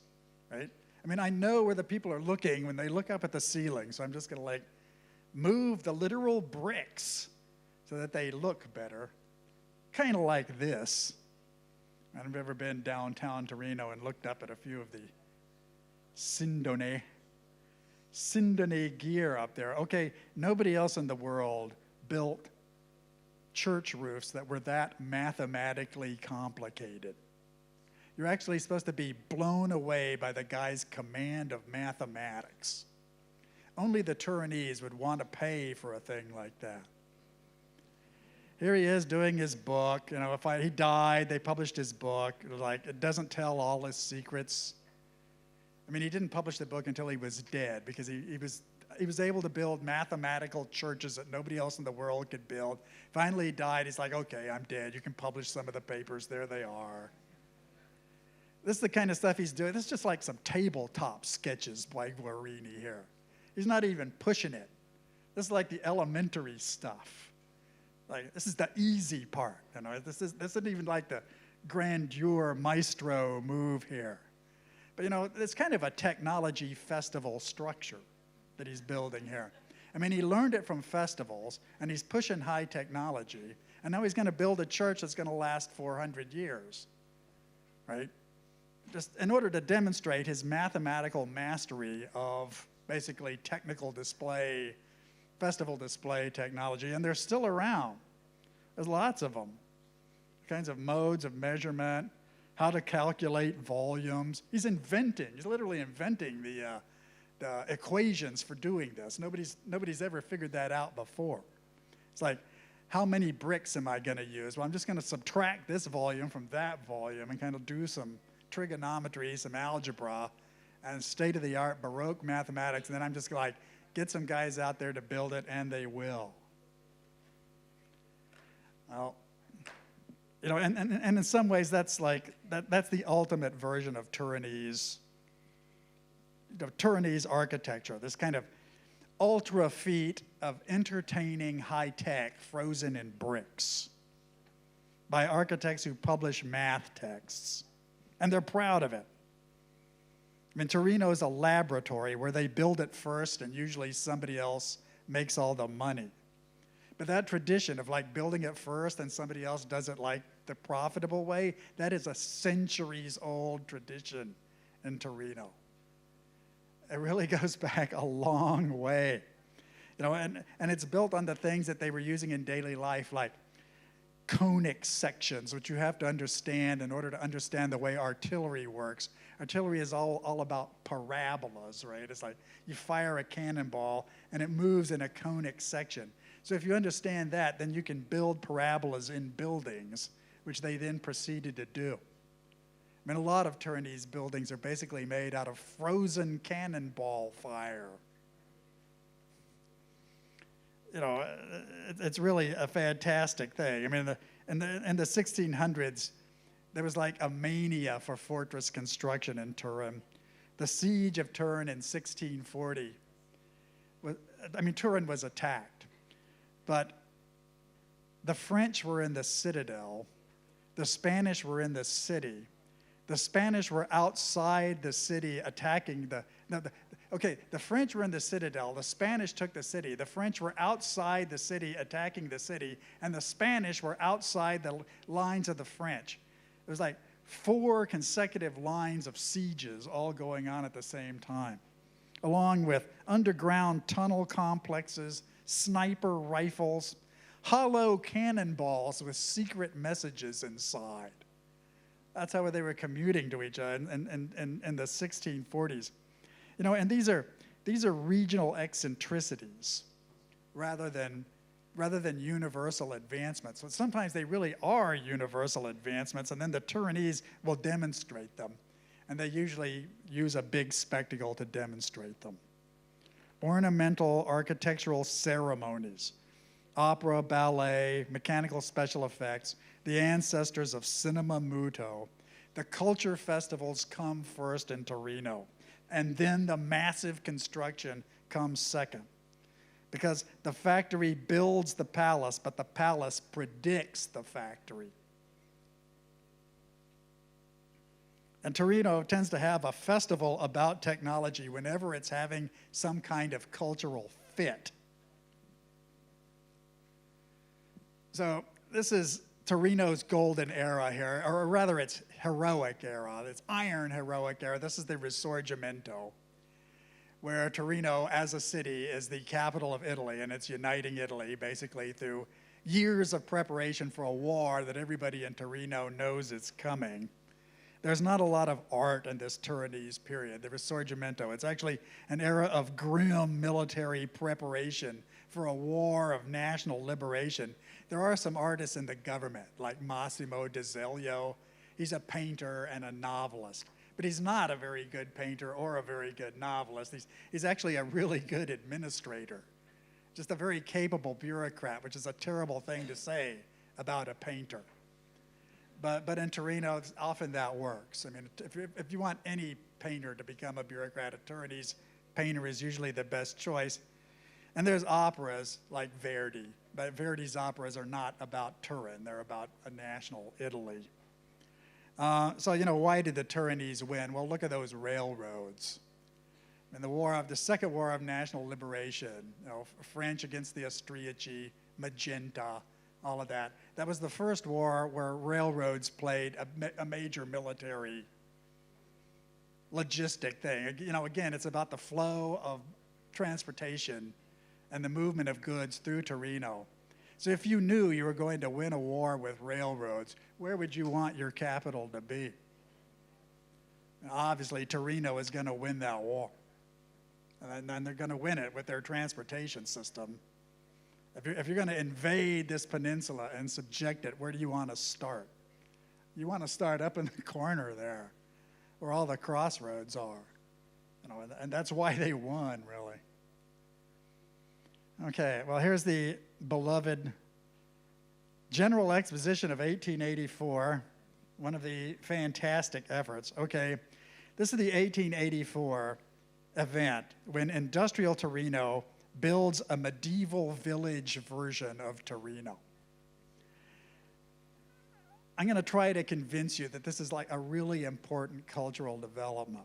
right? I mean, I know where the people are looking when they look up at the ceiling, so I'm just going to like move the literal bricks so that they look better, kind of like this. I've ever been downtown Torino and looked up at a few of the Sindone. Sindone gear up there. Okay, nobody else in the world built church roofs that were that mathematically complicated. You're actually supposed to be blown away by the guy's command of mathematics. Only the Torinese would want to pay for a thing like that. Here he is doing his book. You know, he died, they published his book. It was like, it doesn't tell all his secrets. I mean, he didn't publish the book until he was dead because he was able to build mathematical churches that nobody else in the world could build. Finally, he died. He's like, okay, I'm dead. You can publish some of the papers. There they are. This is the kind of stuff he's doing. This is just like some tabletop sketches by Guarini here. He's not even pushing it. This is like the elementary stuff. Like, this is the easy part. You know, this isn't even like the grandeur maestro move here. But you know, it's kind of a technology festival structure that he's building here. I mean, he learned it from festivals, and he's pushing high technology, and now he's going to build a church that's going to last 400 years, right? Just in order to demonstrate his mathematical mastery of basically technical display, festival display technology, and they're still around. There's lots of them. Kinds of modes of measurement, how to calculate volumes. He's literally inventing the equations for doing this. Nobody's ever figured that out before. It's like, how many bricks am I going to use? Well, I'm just going to subtract this volume from that volume and kind of do some trigonometry, some algebra, and state-of-the-art Baroque mathematics, and then I'm just like, get some guys out there to build it, and they will. Well, you know, and in some ways, that's like that's the ultimate version of Torinese architecture. This kind of ultra feat of entertaining high tech frozen in bricks by architects who publish math texts, and they're proud of it. I mean, Torino is a laboratory where they build it first, and usually somebody else makes all the money. But that tradition of like building it first and somebody else does it like the profitable way, that is a centuries-old tradition in Torino. It really goes back a long way. You know, and it's built on the things that they were using in daily life, like conic sections, which you have to understand in order to understand the way artillery works. Artillery is all about parabolas, right? It's like you fire a cannonball and it moves in a conic section. So if you understand that, then you can build parabolas in buildings, which they then proceeded to do. I mean, a lot of Torinese buildings are basically made out of frozen cannonball fire. You know, it's really a fantastic thing. I mean, in the 1600s, there was like a mania for fortress construction in Turin. The siege of Turin in 1640, Turin was attacked, but the French were in the citadel, the Spanish were in the city. The Spanish were outside the city attacking the French were in the citadel, the Spanish took the city, the French were outside the city attacking the city, and the Spanish were outside the lines of the French. It was like 4 consecutive lines of sieges all going on at the same time, along with underground tunnel complexes, sniper rifles, hollow cannonballs with secret messages inside. That's how they were commuting to each other in the 1640s. You know, and these are regional eccentricities rather than universal advancements. So sometimes they really are universal advancements, and then the Torinese will demonstrate them. And they usually use a big spectacle to demonstrate them. Ornamental architectural ceremonies, opera, ballet, mechanical special effects, the ancestors of cinema muto. The culture festivals come first in Torino, and then the massive construction comes second. Because the factory builds the palace, but the palace predicts the factory. And Torino tends to have a festival about technology whenever it's having some kind of cultural fit. So this is Torino's golden era here, or rather its heroic era, its iron heroic era. This is the Risorgimento, where Torino as a city is the capital of Italy, and it's uniting Italy basically through years of preparation for a war that everybody in Torino knows is coming. There's not a lot of art in this Turinese period, the Risorgimento. It's actually an era of grim military preparation for a war of national liberation. There are some artists in the government, like Massimo D'Azeglio. He's a painter and a novelist, but he's not a very good painter or a very good novelist. He's actually a really good administrator, just a very capable bureaucrat, which is a terrible thing to say about a painter. But in Torino, often that works. I mean, if you want any painter to become a bureaucrat, a Turinese painter is usually the best choice. And there's operas like Verdi, but Verdi's operas are not about Turin. They're about a national Italy. So, you know, why did the Turinese win? Well, look at those railroads. In the Second War of National Liberation, you know, French against the Austriaci, Magenta, all of that. That was the first war where railroads played a major military logistic thing. You know, again, it's about the flow of transportation and the movement of goods through Torino. So if you knew you were going to win a war with railroads, where would you want your capital to be? And obviously, Torino is going to win that war. And then they're going to win it with their transportation system. If you're going to invade this peninsula and subject it, where do you want to start? You want to start up in the corner there, where all the crossroads are. You know, and that's why they won, really. Okay, well, here's the beloved General Exposition of 1884, one of the fantastic efforts. Okay, this is the 1884 event when industrial Torino builds a medieval village version of Torino. I'm going to try to convince you that this is like a really important cultural development.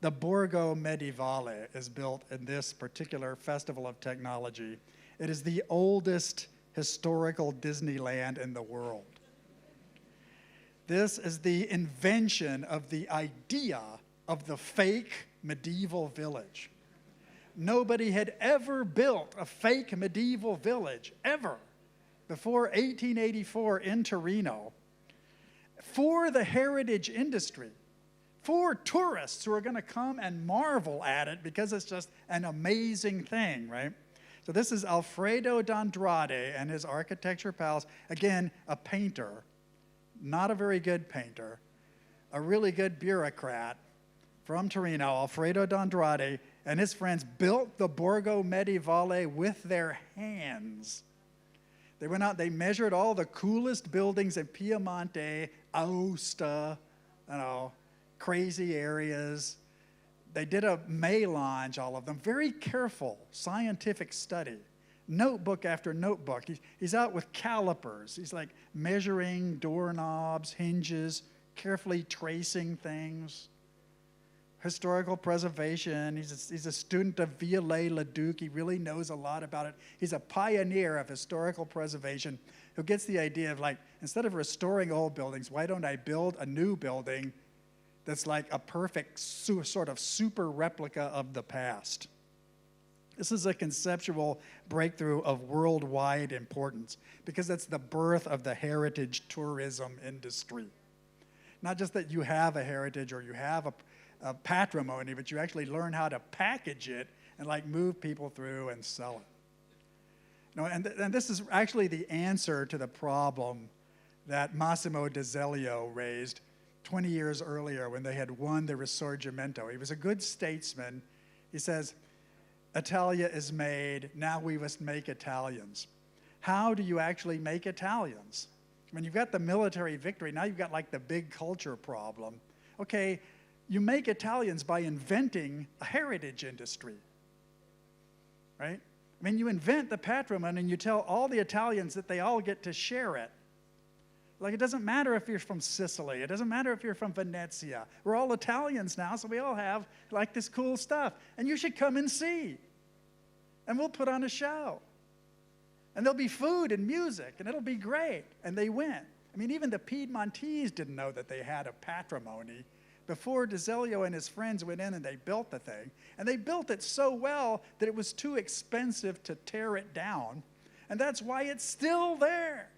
The Borgo Medievale is built in this particular festival of technology. It is the oldest historical Disneyland in the world. This is the invention of the idea of the fake medieval village. Nobody had ever built a fake medieval village, ever, before 1884 in Torino, for the heritage industry, for tourists who are going to come and marvel at it because it's just an amazing thing, right? So this is Alfredo d'Andrade and his architecture palace. Again, a painter, not a very good painter, a really good bureaucrat from Torino, Alfredo d'Andrade, and his friends built the Borgo Medievale with their hands. They went out, they measured all the coolest buildings in Piemonte, Aosta, you know, crazy areas. They did a melange, all of them, very careful, scientific study, notebook after notebook. He's out with calipers. He's like measuring doorknobs, hinges, carefully tracing things. Historical preservation. He's a student of Viollet-le-Duc. He really knows a lot about it. He's a pioneer of historical preservation who gets the idea of, like, instead of restoring old buildings, why don't I build a new building that's like a perfect sort of super replica of the past? This is a conceptual breakthrough of worldwide importance because it's the birth of the heritage tourism industry. Not just that you have a heritage or you have a patrimony, but you actually learn how to package it and like move people through and sell it. You know, and this is actually the answer to the problem that Massimo D'Azeglio raised 20 years earlier when they had won the Risorgimento. He was a good statesman. He says, Italia is made, now we must make Italians. How do you actually make Italians? When you've got the military victory, now you've got like the big culture problem. Okay, you make Italians by inventing a heritage industry, right? I mean, you invent the patrimony and you tell all the Italians that they all get to share it. Like, it doesn't matter if you're from Sicily. It doesn't matter if you're from Venezia. We're all Italians now, so we all have, like, this cool stuff. And you should come and see. And we'll put on a show. And there'll be food and music, and it'll be great. And they went. I mean, even the Piedmontese didn't know that they had a patrimony, before D'Azeglio and his friends went in and they built the thing. And they built it so well that it was too expensive to tear it down. And that's why it's still there.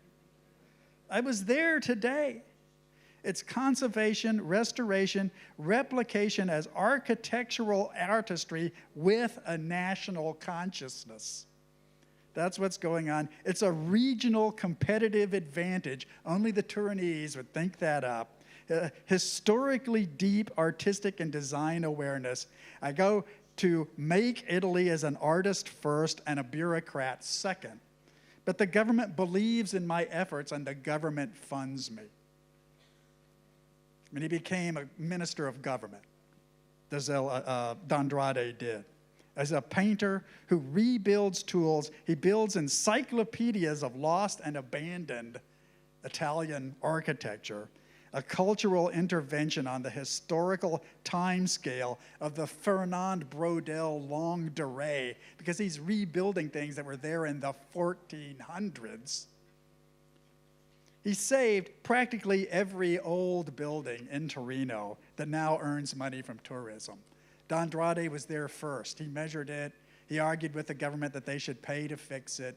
I was there today. It's conservation, restoration, replication as architectural artistry with a national consciousness. That's what's going on. It's a regional competitive advantage. Only the Torinese would think that up. Historically deep artistic and design awareness. I go to make Italy as an artist first and a bureaucrat second. But the government believes in my efforts and the government funds me. And he became a minister of government. D'Andrade did. As a painter who rebuilds tools, he builds encyclopedias of lost and abandoned Italian architecture, a cultural intervention on the historical time scale of the Fernand Braudel longue durée, because he's rebuilding things that were there in the 1400s. He saved practically every old building in Torino that now earns money from tourism. D'Andrade was there first. He measured it. He argued with the government that they should pay to fix it.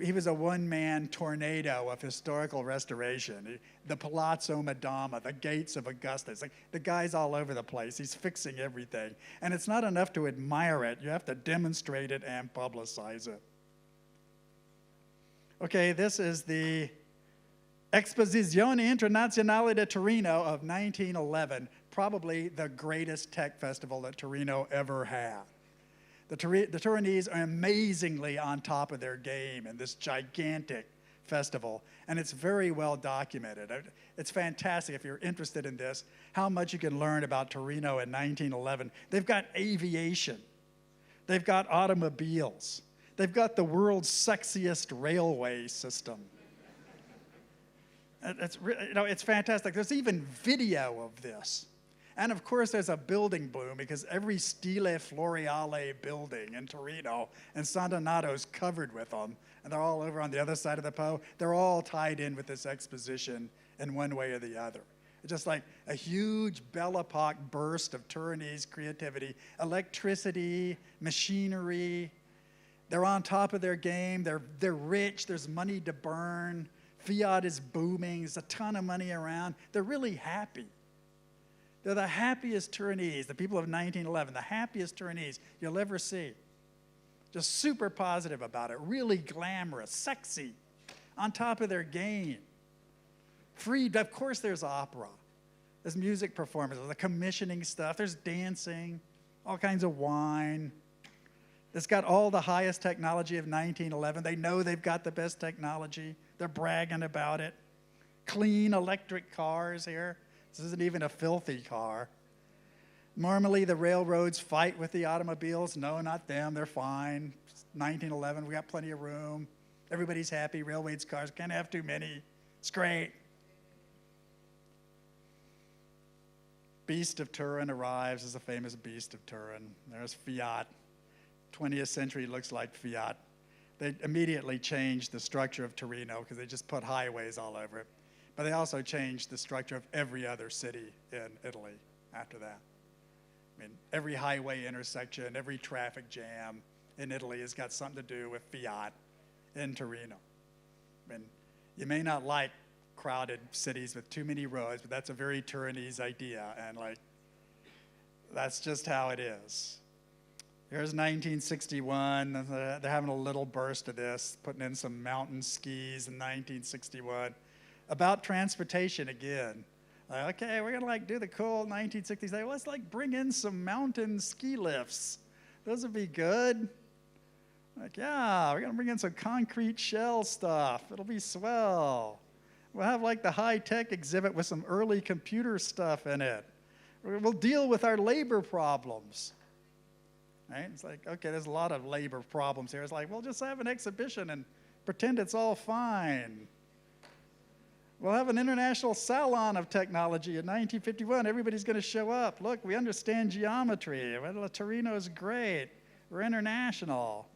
He was a one-man tornado of historical restoration. The Palazzo Madama, the gates of Augustus. Like, the guy's all over the place. He's fixing everything. And it's not enough to admire it. You have to demonstrate it and publicize it. Okay, this is the Esposizione Internazionale di Torino of 1911, probably the greatest tech festival that Torino ever had. The Torinese are amazingly on top of their game in this gigantic festival, and it's very well documented. It's fantastic if you're interested in this, how much you can learn about Torino in 1911. They've got aviation. They've got automobiles. They've got the world's sexiest railway system. It's fantastic. There's even video of this. And of course, there's a building boom because every Stile Floreale building in Torino and San Donato's covered with them. And they're all over on the other side of the Po. They're all tied in with this exposition in one way or the other. It's just like a huge Belle Epoque burst of Torinese creativity, electricity, machinery. They're on top of their game. They're rich. There's money to burn. Fiat is booming. There's a ton of money around. They're really happy. They're the happiest Torinese, the people of 1911, the happiest Torinese you'll ever see. Just super positive about it, really glamorous, sexy, on top of their game. Free, of course there's opera. There's music performances, the commissioning stuff. There's dancing, all kinds of wine. It's got all the highest technology of 1911. They know they've got the best technology. They're bragging about it. Clean electric cars here. This isn't even a filthy car. Normally, the railroads fight with the automobiles. No, not them. They're fine. 1911, we got plenty of room. Everybody's happy. Railways cars, can't have too many. It's great. Beast of Turin arrives as a famous Beast of Turin. There's Fiat. 20th century looks like Fiat. They immediately changed the structure of Torino because they just put highways all over it. But they also changed the structure of every other city in Italy after that. I mean, every highway intersection, every traffic jam in Italy has got something to do with Fiat in Torino. I mean, you may not like crowded cities with too many roads, but that's a very Turinese idea, and like, that's just how it is. Here's 1961. They're having a little burst of this, putting in some mountain skis in 1961. About transportation again. Okay, we're gonna like do the cool 1960s. Let's like bring in some mountain ski lifts. Those would be good. Like, yeah, we're gonna bring in some concrete shell stuff. It'll be swell. We'll have like the high-tech exhibit with some early computer stuff in it. We'll deal with our labor problems. Right? It's like, okay, there's a lot of labor problems here. It's like, we'll just have an exhibition and pretend it's all fine. We'll have an international salon of technology in 1951. Everybody's going to show up. Look, we understand geometry. Well, Torino is great. We're international.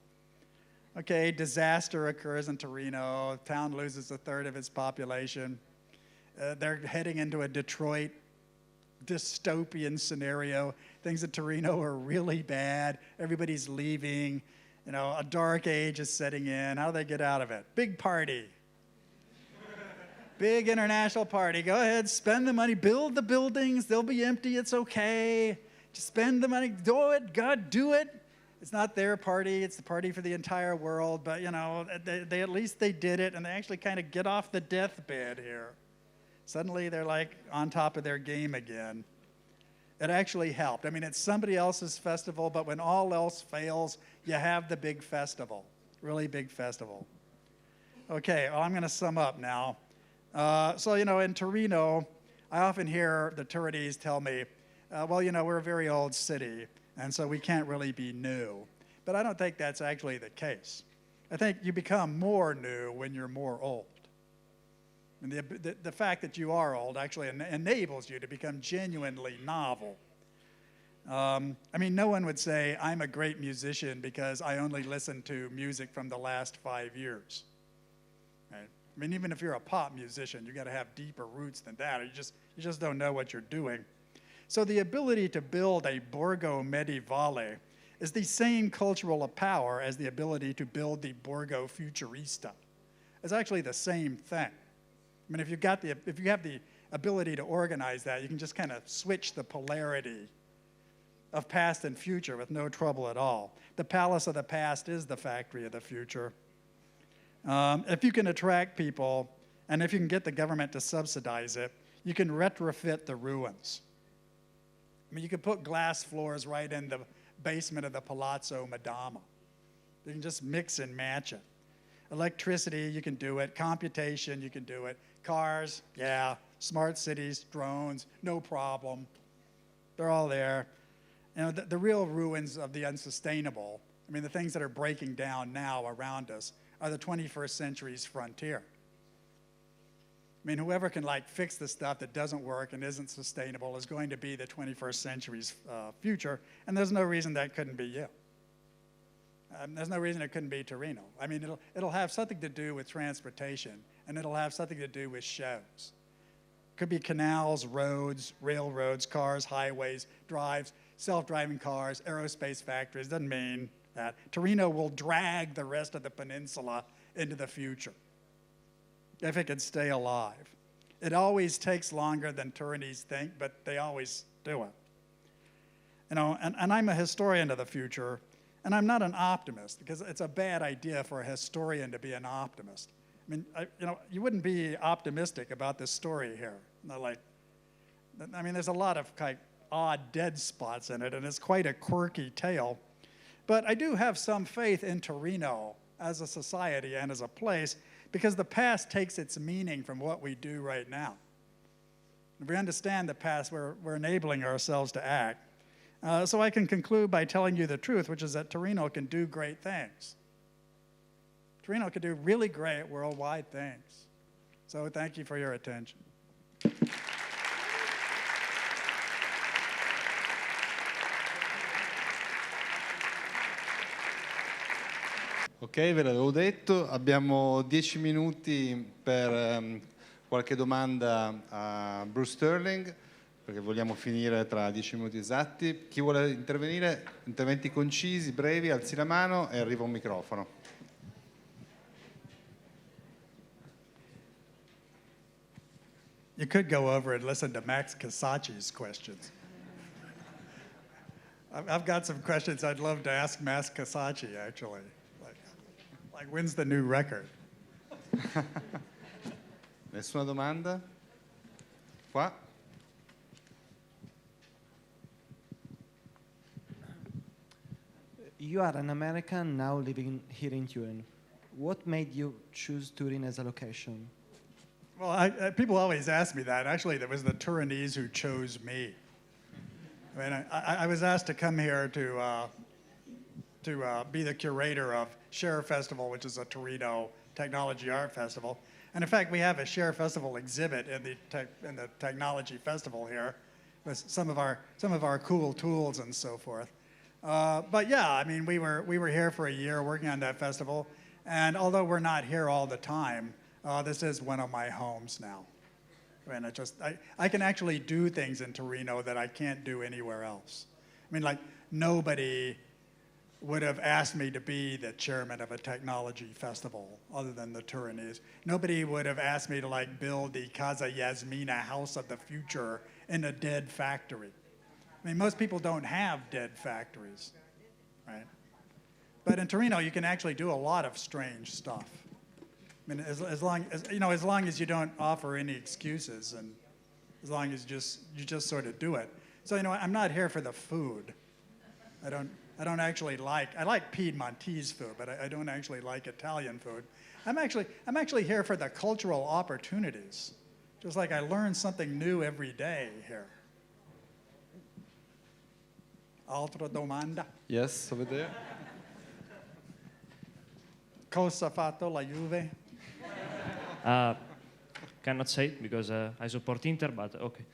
Okay, disaster occurs in Torino. The town loses a third of its population. They're heading into a Detroit dystopian scenario. Things in Torino are really bad. Everybody's leaving. You know, a dark age is setting in. How do they get out of it? Big party. Big international party. Go ahead, spend the money, build the buildings. They'll be empty. It's okay. Just spend the money. Do it. God, do it. It's not their party. It's the party for the entire world. But, you know, they at least they did it, and they actually kind of get off the deathbed here. Suddenly, they're like on top of their game again. It actually helped. I mean, it's somebody else's festival, but when all else fails, you have the big festival, really big festival. Okay, well, I'm going to sum up now. So, you know, in Torino, I often hear the Torinese tell me, well, you know, we're a very old city, and so we can't really be new. But I don't think that's actually the case. I think you become more new when you're more old. And the fact that you are old actually enables you to become genuinely novel. I mean, no one would say, I'm a great musician because I only listen to music from the last 5 years. Right? I mean, even if you're a pop musician, you got to have deeper roots than that. Or you just don't know what you're doing. So the ability to build a Borgo Medievale is the same cultural power as the ability to build the Borgo Futurista. It's actually the same thing. I mean, if you have the ability to organize that, you can just kind of switch the polarity of past and future with no trouble at all. The palace of the past is the factory of the future. If you can attract people, and if you can get the government to subsidize it, you can retrofit the ruins. I mean, you can put glass floors right in the basement of the Palazzo Madama. You can just mix and match it. Electricity, you can do it. Computation, you can do it. Cars, yeah. Smart cities, drones, no problem. They're all there. You know, the real ruins of the unsustainable, I mean, the things that are breaking down now around us are the 21st century's frontier. I mean, whoever can, like, fix the stuff that doesn't work and isn't sustainable is going to be the 21st century's future, and there's no reason that couldn't be you. There's no reason it couldn't be Torino. I mean, it'll have something to do with transportation, and it'll have something to do with shows. Could be canals, roads, railroads, cars, highways, drives, self-driving cars, aerospace factories. Doesn't mean that. Torino will drag the rest of the peninsula into the future if it can stay alive. It always takes longer than Torinese think, but they always do it. You know, and I'm a historian of the future, and I'm not an optimist, because it's a bad idea for a historian to be an optimist. I mean, you wouldn't be optimistic about this story here. I mean, there's a lot of kind of odd dead spots in it, and it's quite a quirky tale. But I do have some faith in Torino as a society and as a place, because the past takes its meaning from what we do right now. If we understand the past, we're enabling ourselves to act. So I can conclude by telling you the truth, which is that Torino can do great things. Torino can do really great worldwide things. So thank you for your attention. Ok, ve l'avevo detto, abbiamo 10 minuti per qualche domanda a Bruce Sterling, perché vogliamo finire tra 10 minuti esatti. Chi vuole intervenire, interventi concisi, brevi, alzi la mano e arriva un microfono. You could go over and listen to Max Casacci's questions. I've got some questions I'd love to ask Max Casacci, actually. Like, when's the new record? Nessuna domanda? Qua? You are an American now living here in Turin. What made you choose Turin as a location? Well, people always ask me that. Actually, it was the Turinese who chose me. I mean, I was asked to come here to be the curator of Share Festival, which is a Torino technology art festival. And in fact, we have a Share Festival exhibit in the technology festival here with some of our cool tools and so forth. But yeah, I mean, we were here for a year working on that festival, and although we're not here all the time, this is one of my homes now. I mean, I can actually do things in Torino that I can't do anywhere else. I mean, like, nobody would have asked me to be the chairman of a technology festival other than the Torinese. Nobody would have asked me to like build the Casa Jasmina house of the future in a dead factory. I mean, most people don't have dead factories, right? But in Torino, you can actually do a lot of strange stuff. I mean, as long as you don't offer any excuses, and as long as you just sort of do it. So I'm not here for the food. I don't actually I like Piedmontese food, but I don't actually like Italian food. I'm actually here for the cultural opportunities. Just like I learn something new every day here. Altra domanda? Yes, over there. Cosa ha fatto la Juve? Cannot say it because I support Inter, but okay.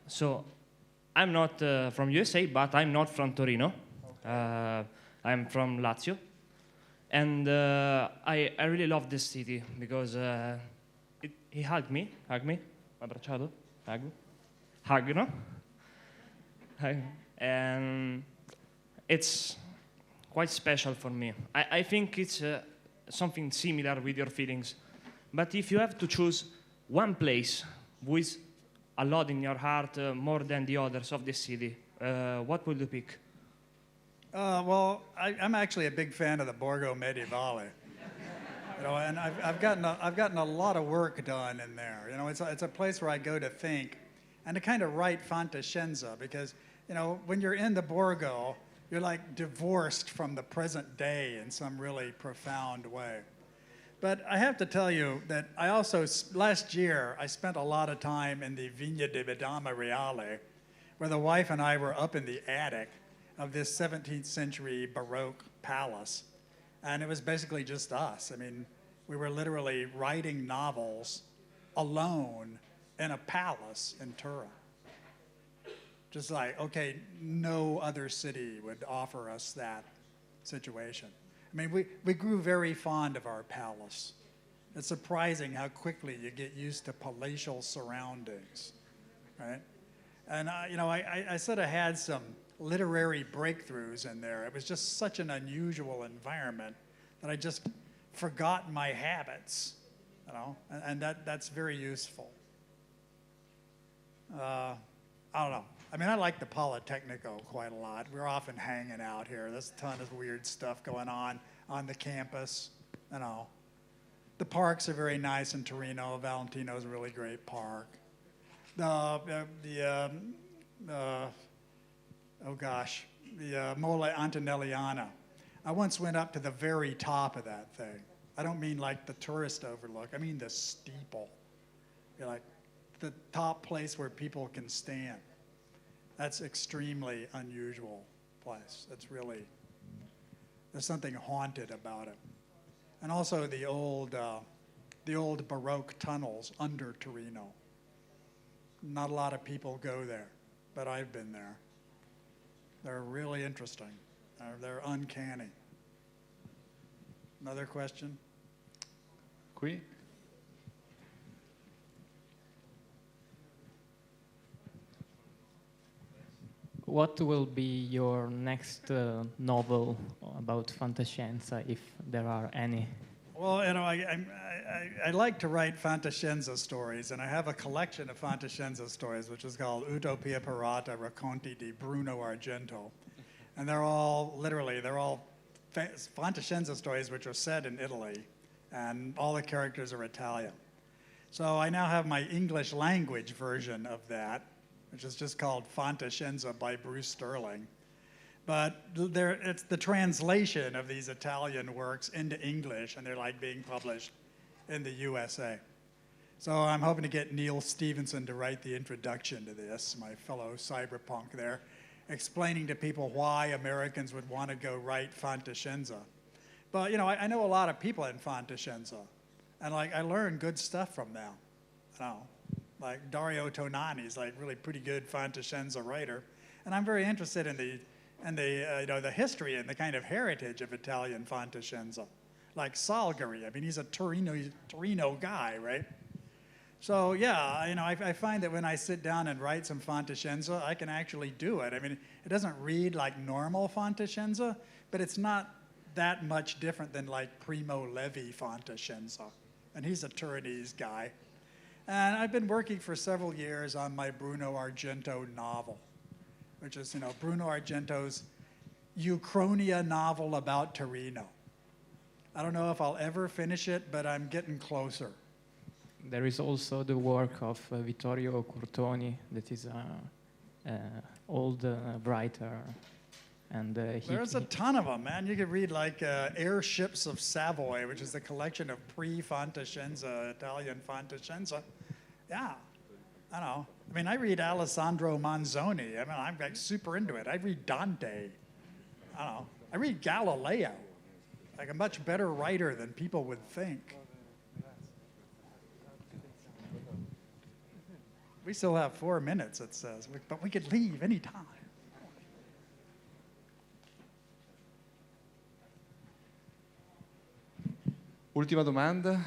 So I'm not from USA, but I'm not from Torino. I'm from Lazio. And I really love this city because he hugged me, abbracciato, hug, no? And it's quite special for me. I think it's something similar with your feelings. But if you have to choose one place with a lot in your heart more than the others of the city, what will you pick? Well, I'm actually a big fan of the Borgo Medievale. And I've gotten a lot of work done in there. It's a place where I go to think and to kind of write fantascienza, because when you're in the Borgo, you're like divorced from the present day in some really profound way. But I have to tell you that I also, last year, I spent a lot of time in the Vigna di Madama Reale, where the wife and I were up in the attic of this 17th century Baroque palace. And it was basically just us. I mean, we were literally writing novels alone in a palace in Turin. Just like, okay, no other city would offer us that situation. I mean, we grew very fond of our palace. It's surprising how quickly you get used to palatial surroundings, right? And I sort of had some literary breakthroughs in there. It was just such an unusual environment that I just forgot my habits, and that's very useful. I don't know. I mean, I like the Politecnico quite a lot. We're often hanging out here. There's a ton of weird stuff going on the campus. The parks are very nice in Torino. Valentino's a really great park. The Mole Antonelliana. I once went up to the very top of that thing. I don't mean like the tourist overlook. I mean the steeple. Like the top place where people can stand. That's extremely unusual place. It's really, there's something haunted about it. And also the old Baroque tunnels under Torino. Not a lot of people go there, but I've been there. They're really interesting. They're uncanny. Another question? Qui? What will be your next novel about fantascienza, if there are any? Well, I like to write fantascienza stories, and I have a collection of fantascienza stories, which is called Utopia Pirata Racconti di Bruno Argento. And they're all fantascienza stories which are set in Italy, and all the characters are Italian. So I now have my English language version of that, which is just called Fantascienza by Bruce Sterling. But it's the translation of these Italian works into English, and they're like being published in the USA. So I'm hoping to get Neil Stevenson to write the introduction to this, my fellow cyberpunk there, explaining to people why Americans would want to go write fantascienza. But I know a lot of people in fantascienza, and like I learn good stuff from them. Like Dario Tonani's like really pretty good fantascienza writer, and I'm very interested in the history and the kind of heritage of Italian fantascienza. like Salgari. I mean, he's a Torino guy, right? So yeah, I find that when I sit down and write some fantascienza, I can actually do it. I mean, it doesn't read like normal fantascienza, but it's not that much different than like Primo Levi fantascienza. And he's a Turinese guy. And I've been working for several years on my Bruno Argento novel, which is, Bruno Argento's Uchronia novel about Torino. I don't know if I'll ever finish it, but I'm getting closer. There is also the work of Vittorio Curtoni, that is an old writer. And there's a ton of them, man. You could read like Airships of Savoy, which is a collection of pre-Fantascienza, Italian Fantascienza. Yeah, I don't know. I mean, I read Alessandro Manzoni. I mean, I'm like super into it. I read Dante. I don't know. I read Galileo. Like a much better writer than people would think. We still have 4 minutes, it says, but we could leave anytime. Ultima domanda.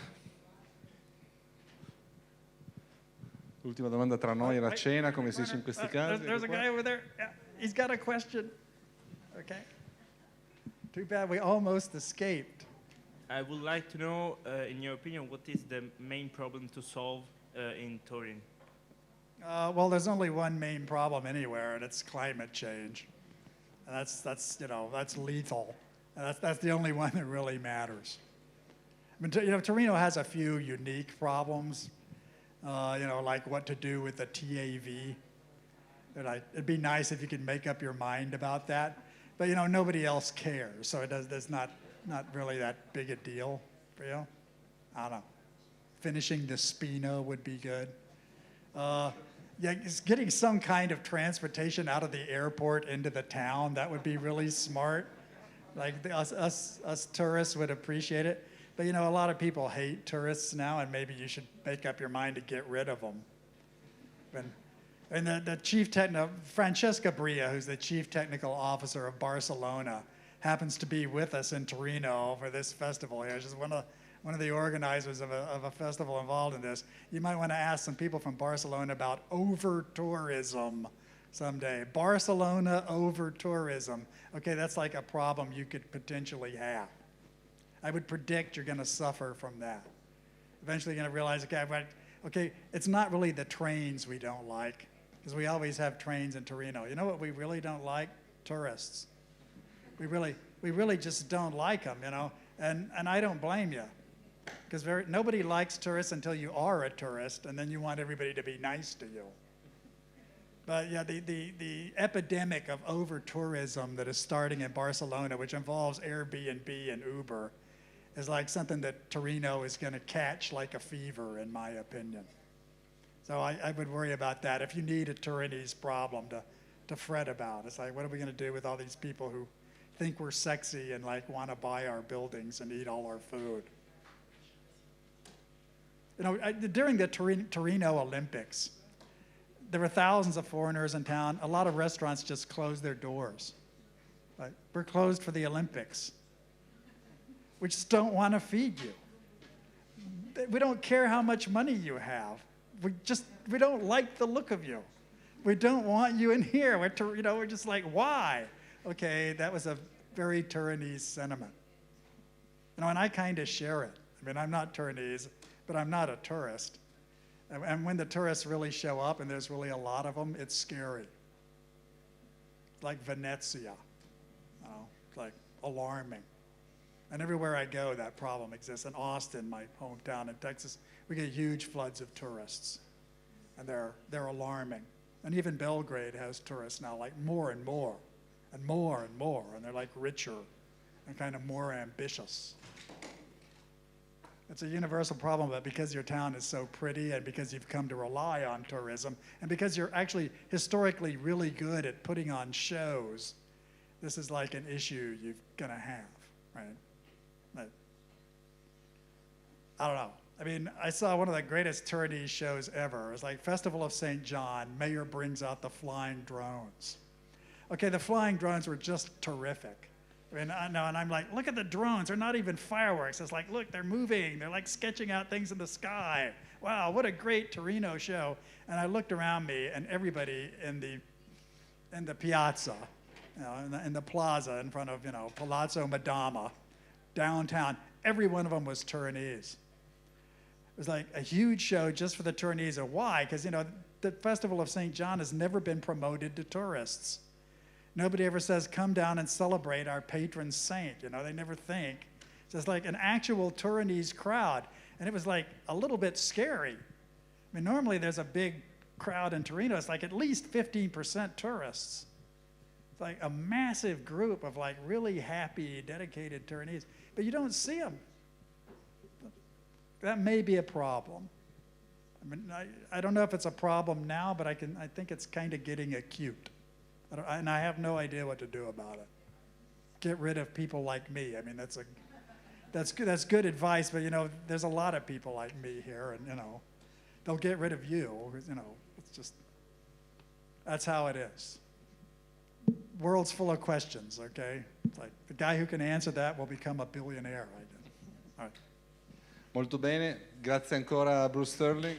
L'ultima domanda tra noi e la cena, come si dice in questi casi. There's a guy over there. Yeah, he's got a question. Okay. Too bad we almost escaped. I would like to know, in your opinion, what is the main problem to solve in Turin? Well, there's only one main problem anywhere, and it's climate change. And that's lethal. And that's the only one that really matters. I mean, Torino has a few unique problems, like what to do with the TAV. It'd be nice if you could make up your mind about that. But, nobody else cares, so there's not really that big a deal for you. I don't know. Finishing the Spina would be good. Just getting some kind of transportation out of the airport into the town, that would be really smart. Like us tourists would appreciate it. But, a lot of people hate tourists now, and maybe you should make up your mind to get rid of them. And the chief Francesca Bria, who's the chief technical officer of Barcelona, happens to be with us in Torino for this festival here. She's one of the organizers of a festival involved in this. You might want to ask some people from Barcelona about over-tourism someday. Barcelona over-tourism. Okay, that's like a problem you could potentially have. I would predict you're going to suffer from that. Eventually you're going to realize, okay, it's not really the trains we don't like, because we always have trains in Torino. You know what we really don't like? Tourists. We really just don't like them, and I don't blame you, because nobody likes tourists until you are a tourist, and then you want everybody to be nice to you. But yeah, the epidemic of over-tourism that is starting in Barcelona, which involves Airbnb and Uber, is like something that Torino is going to catch like a fever, in my opinion. So I would worry about that. If you need a Turinese problem to fret about, it's like, what are we going to do with all these people who think we're sexy and like want to buy our buildings and eat all our food? During the Torino Olympics, there were thousands of foreigners in town. A lot of restaurants just closed their doors. Like, we're closed for the Olympics. We just don't want to feed you. We don't care how much money you have. We don't like the look of you. We don't want you in here. We're just like, why? Okay, that was a very Turinese sentiment. And I kind of share it. I mean, I'm not Turinese, but I'm not a tourist. And when the tourists really show up, and there's really a lot of them, it's scary. Like Venezia, it's like alarming. And everywhere I go, that problem exists. In Austin, my hometown in Texas, we get huge floods of tourists, and they're alarming. And even Belgrade has tourists now, like more and more, and more and more, and they're like richer and kind of more ambitious. It's a universal problem, but because your town is so pretty, and because you've come to rely on tourism, and because you're actually historically really good at putting on shows, this is like an issue you're gonna have, right? I don't know. I mean, I saw one of the greatest Turinese shows ever. It was like Festival of St. John, mayor brings out the flying drones. Okay, the flying drones were just terrific. And I'm like, look at the drones. They're not even fireworks. It's like, look, they're moving. They're like sketching out things in the sky. Wow, what a great Torino show. And I looked around me, and everybody in the piazza, in the plaza in front of, Palazzo Madama, downtown, every one of them was Torinese. It was like a huge show just for the Torinese. Why? Because, the Festival of St. John has never been promoted to tourists. Nobody ever says, come down and celebrate our patron saint. They never think. It's just like an actual Torinese crowd. And it was like a little bit scary. I mean, normally there's a big crowd in Torino. It's like at least 15% tourists. It's like a massive group of like really happy, dedicated Torinese. But you don't see them. That may be a problem. I mean, I don't know if it's a problem now, but I think it's kind of getting acute. And I have no idea what to do about it. Get rid of people like me. I mean, that's good advice, but there's a lot of people like me here, and they'll get rid of you. It's just, that's how it is. World's full of questions, okay? It's like the guy who can answer that will become a billionaire. All right. Molto bene, grazie ancora a Bruce Sterling.